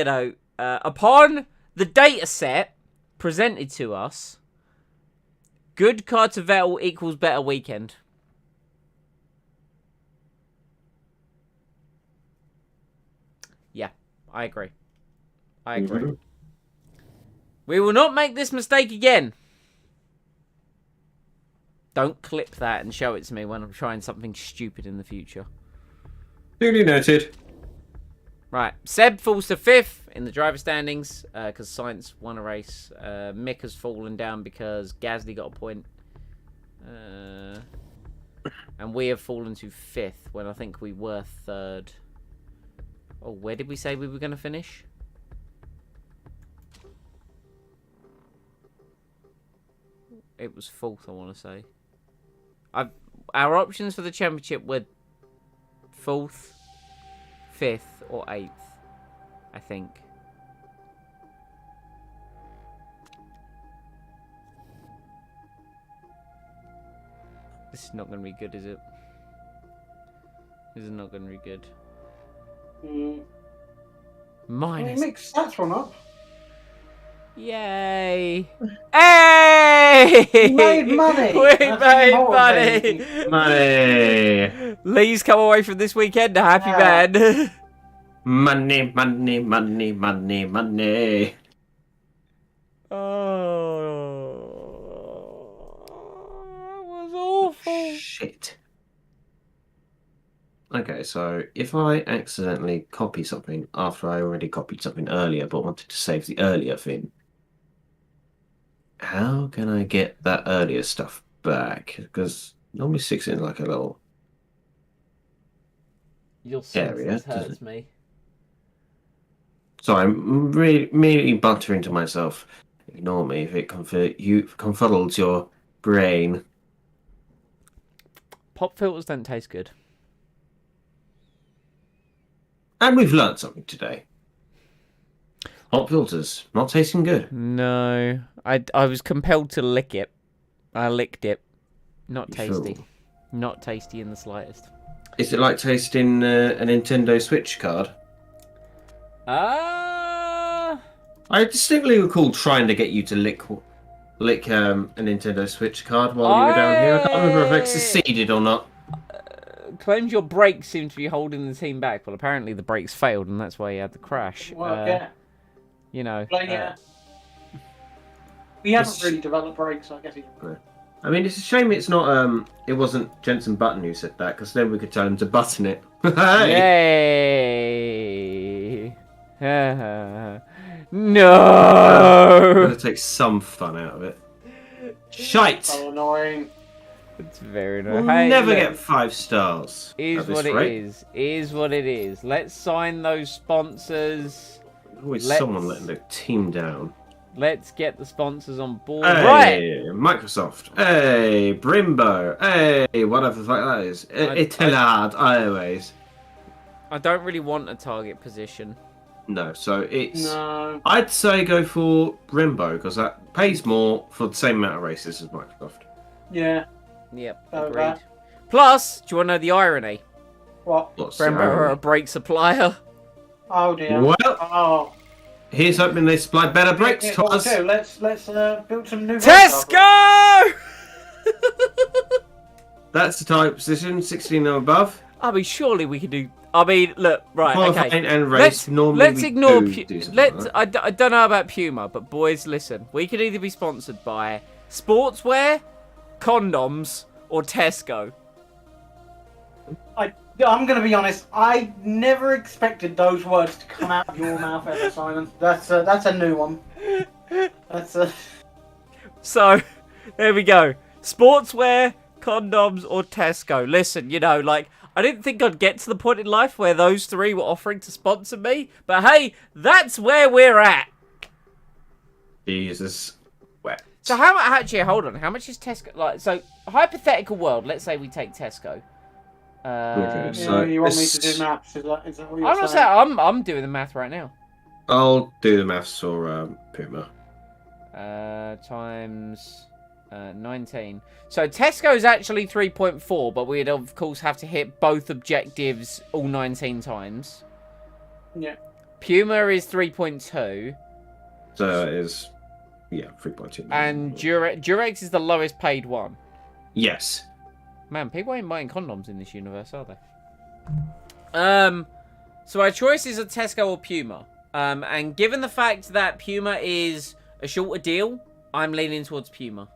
know, upon the data set presented to us, good card to Vettel equals better weekend. Yeah, I agree. I agree. Mm-hmm. We will not make this mistake again. Don't clip that and show it to me when I'm trying something stupid in the future. Duly noted. Right, Seb falls to 5th in the driver standings because Sainz won a race. Mick has fallen down because Gasly got a point. And we have fallen to 5th when I think we were 3rd. Oh, where did we say we were going to finish? It was 4th, I want to say. Our options for the championship were 4th, 5th, or 8th, I think. This is not going to be good, is it? This is not going to be good. Minus. Mix that's one up. Yay! Hey! We made money. We That's made more money. than- Money. Lee's come away from this weekend a happy Yeah. man. Money, money, money, money, money. Oh, that was awful. Shit. Okay, so if I accidentally copy something after I already copied something earlier but wanted to save the earlier thing, how can I get that earlier stuff back? Because normally sticks in like a little... Your Area, senses does hurts me. So I'm really immediately buttering to myself. Ignore me if it confuddles your brain. Pop filters don't taste good. And we've learned something today. Hot filters, not tasting good. No, I was compelled to lick it. I licked it. Not You tasty. fool. Not tasty in the slightest. Is it like tasting a Nintendo Switch card? Ah. I distinctly recall trying to get you to lick a Nintendo Switch card while you were down here. I can't remember if I succeeded or not. Claims your brakes seem to be holding the team back. Well, apparently the brakes failed, and that's why he had the crash. Well, yeah. You know. But, yeah. We haven't It's- really developed brakes, so I guess he... I mean, it's a shame it's not. It wasn't Jensen Button who said that, because then we could tell him to button it. Yay! No! Gotta take some fun out of it. Shite! So annoying. It's very We'll nice. Hey, never look, get 5 stars. Is at this what it rate. is. Is what it is. Let's sign those sponsors. Always Let's- someone letting the team down. Let's get the sponsors on board. Hey, Right. Microsoft. Hey, Brimbo. Hey, whatever the fuck that is. Italad Airways. I don't really want a target position. No, so it's. No. I'd say go for Brimbo because that pays more for the same amount of races as Microsoft. Yeah. Yep, Oh, agreed. that. Plus, do you want to know the irony? What? What's Brembo are a brake supplier. Oh dear. Well, Oh. here's hoping they supply better brakes Yeah, to what us. we'll do, let's build some new Tesco! That's the type position, 16 or above. I mean, surely we could do. I mean, look, right, Qualifying okay. and race. Normally Let's we ignore. do something like that. I don't know about Puma, but boys, listen. We could either be sponsored by sportswear, condoms, or Tesco. I'm going to be honest. I never expected those words to come out of your mouth ever, Simon. That's a new one. That's a. So, there we go. Sportswear, condoms, or Tesco. Listen, you know, like, I didn't think I'd get to the point in life where those three were offering to sponsor me. But hey, that's where we're at. Jesus. Wet. So how much? Actually, hold on. How much is Tesco? Like, so hypothetical world. Let's say we take Tesco. Okay, You, so you want me this- to do maths? Is that what you're I'm not saying I'm doing the math right now. I'll do the maths for Puma. Times 19. So Tesco's actually 3.4, but we'd of course have to hit both objectives all 19 times. Yeah. Puma is 3.2, So it is, yeah, 3.2. and Durex is the lowest paid one. Yes. Man, people ain't buying condoms in this universe, are they? So our choice is a Tesco or Puma. And given the fact that Puma is a shorter deal, I'm leaning towards Puma.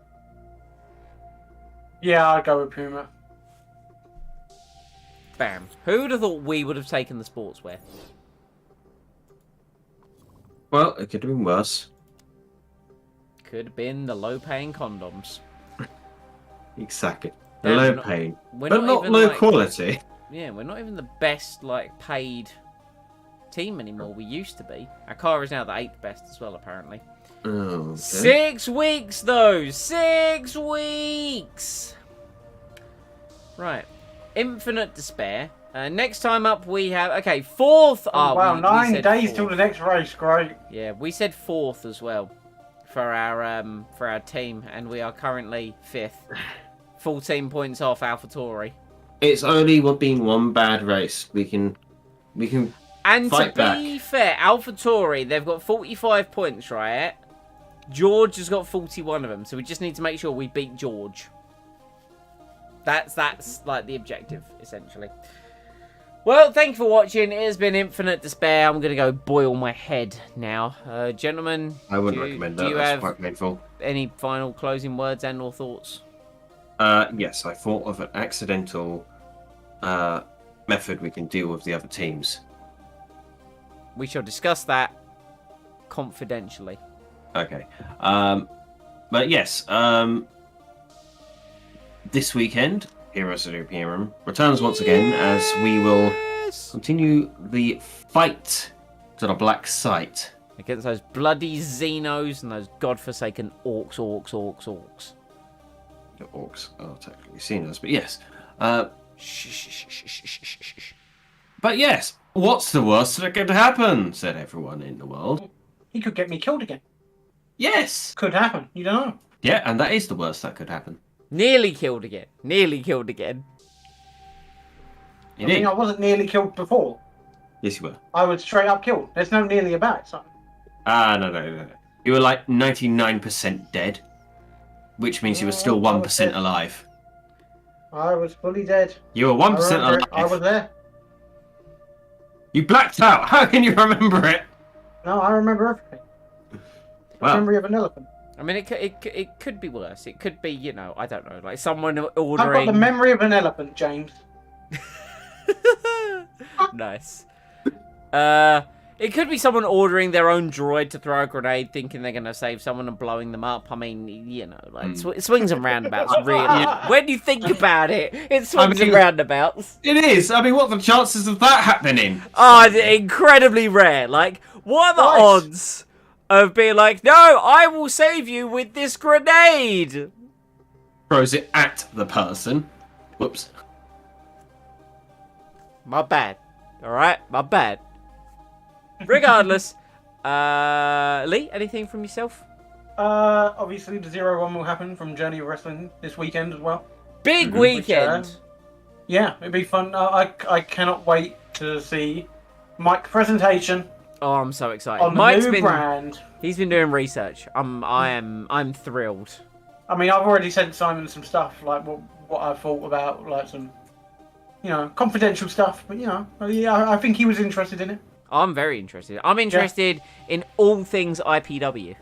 Yeah, I'd go with Puma. Bam. Who would have thought we would have taken the sportswear? Well, it could have been worse. Could have been the low-paying condoms. Exactly. Yeah, low we're not- pain, We're but not even, low like- quality. Yeah, we're not even the best, like, paid team anymore. We used to be. Our car is now the 8th best as well, apparently. Oh, okay. 6 weeks, though! 6 weeks! Right. Infinite Despair. Next time up, we have... Okay, 4th... Oh, wow, we 9 said days 4th. till the next race. Great. Yeah, we said 4th as well for our team, and we are currently 5th. 14 points off AlphaTauri. It's only been one bad race. We can. And Fight to be fair, AlphaTauri, they've got 45 points, right? George has got 41 of them, so we just need to make sure we beat George. That's like the objective, essentially. Well, thank you for watching. It has been Infinite Despair. I'm going to go boil my head now. Gentlemen, I wouldn't do recommend do that. you That's have quite painful. any final closing words and or thoughts? Yes, I thought of an accidental method we can deal with the other teams. We shall discuss that confidentially. Okay. But yes, this weekend, Heroes of the Imperium returns once again as we will Yes! continue the fight to the Black Site. Against those bloody Xenos and those godforsaken orcs. The orcs are technically seen as, but yes. Shh. But yes, what's the worst that could happen? Said everyone in the world. He could get me killed again. Yes! Could happen. You don't know. Yeah, and that is the worst that could happen. Nearly killed again. I mean, I wasn't nearly killed before. Yes, you were. I was straight up killed. There's no nearly about it. So. No. You were like 99% dead, which means you were still I was 1% dead. alive. I was fully dead. You were 1% I remember alive. it. I was there. You blacked out. How can you remember it? No, I remember everything. Well, Memory of an elephant. I mean, it could be worse. It could be, you know, I don't know, like someone I've ordering. got the memory of an elephant, James. Nice. It could be someone ordering their own droid to throw a grenade, thinking they're gonna save someone and blowing them up. I mean, you know, like swings and roundabouts. Really, when you think about it, it swings and roundabouts. it is. I mean, what are the chances of that happening? Oh, incredibly rare. Like, what are the Right. odds of being like, no, I will save you with this grenade? Throws it at the person. Whoops. My bad. Alright? My bad. Regardless. Lee, anything from yourself? Obviously the 0-1 will happen from Journey of Wrestling this weekend as well. Big Mhm. weekend. Yeah, it'd be fun. I cannot wait to see Mike's presentation Oh, I'm so excited. on the Mike's new been brand. he's been doing research. I'm thrilled. I mean, I've already sent Simon some stuff, like what I thought about, like some, you know, confidential stuff. But you know, yeah, I think he was interested in it. I'm very interested. I'm interested in all things IPW.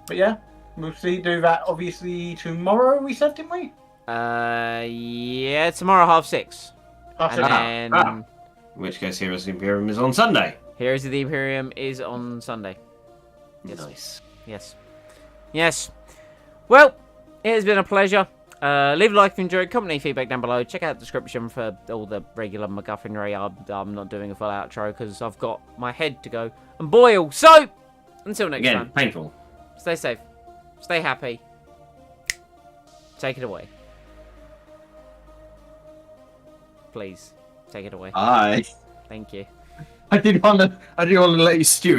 But yeah, we'll do that obviously tomorrow. We said, didn't we? Yeah, tomorrow 6:30. After And that. then In which case, Heroes of the Imperium is on Sunday. Heroes of the Imperium is on Sunday. Yes. Nice. Yes. Yes. Well, it has been a pleasure. Leave a like if you enjoyed. Comment any feedback down below. Check out the description for all the regular MacGuffinry. I'm not doing a full outro because I've got my head to go and boil. So, until next Again, time, painful. stay safe, stay happy. Take it away. Please, take it away. Aye. Thank you. I didn't want to let you stew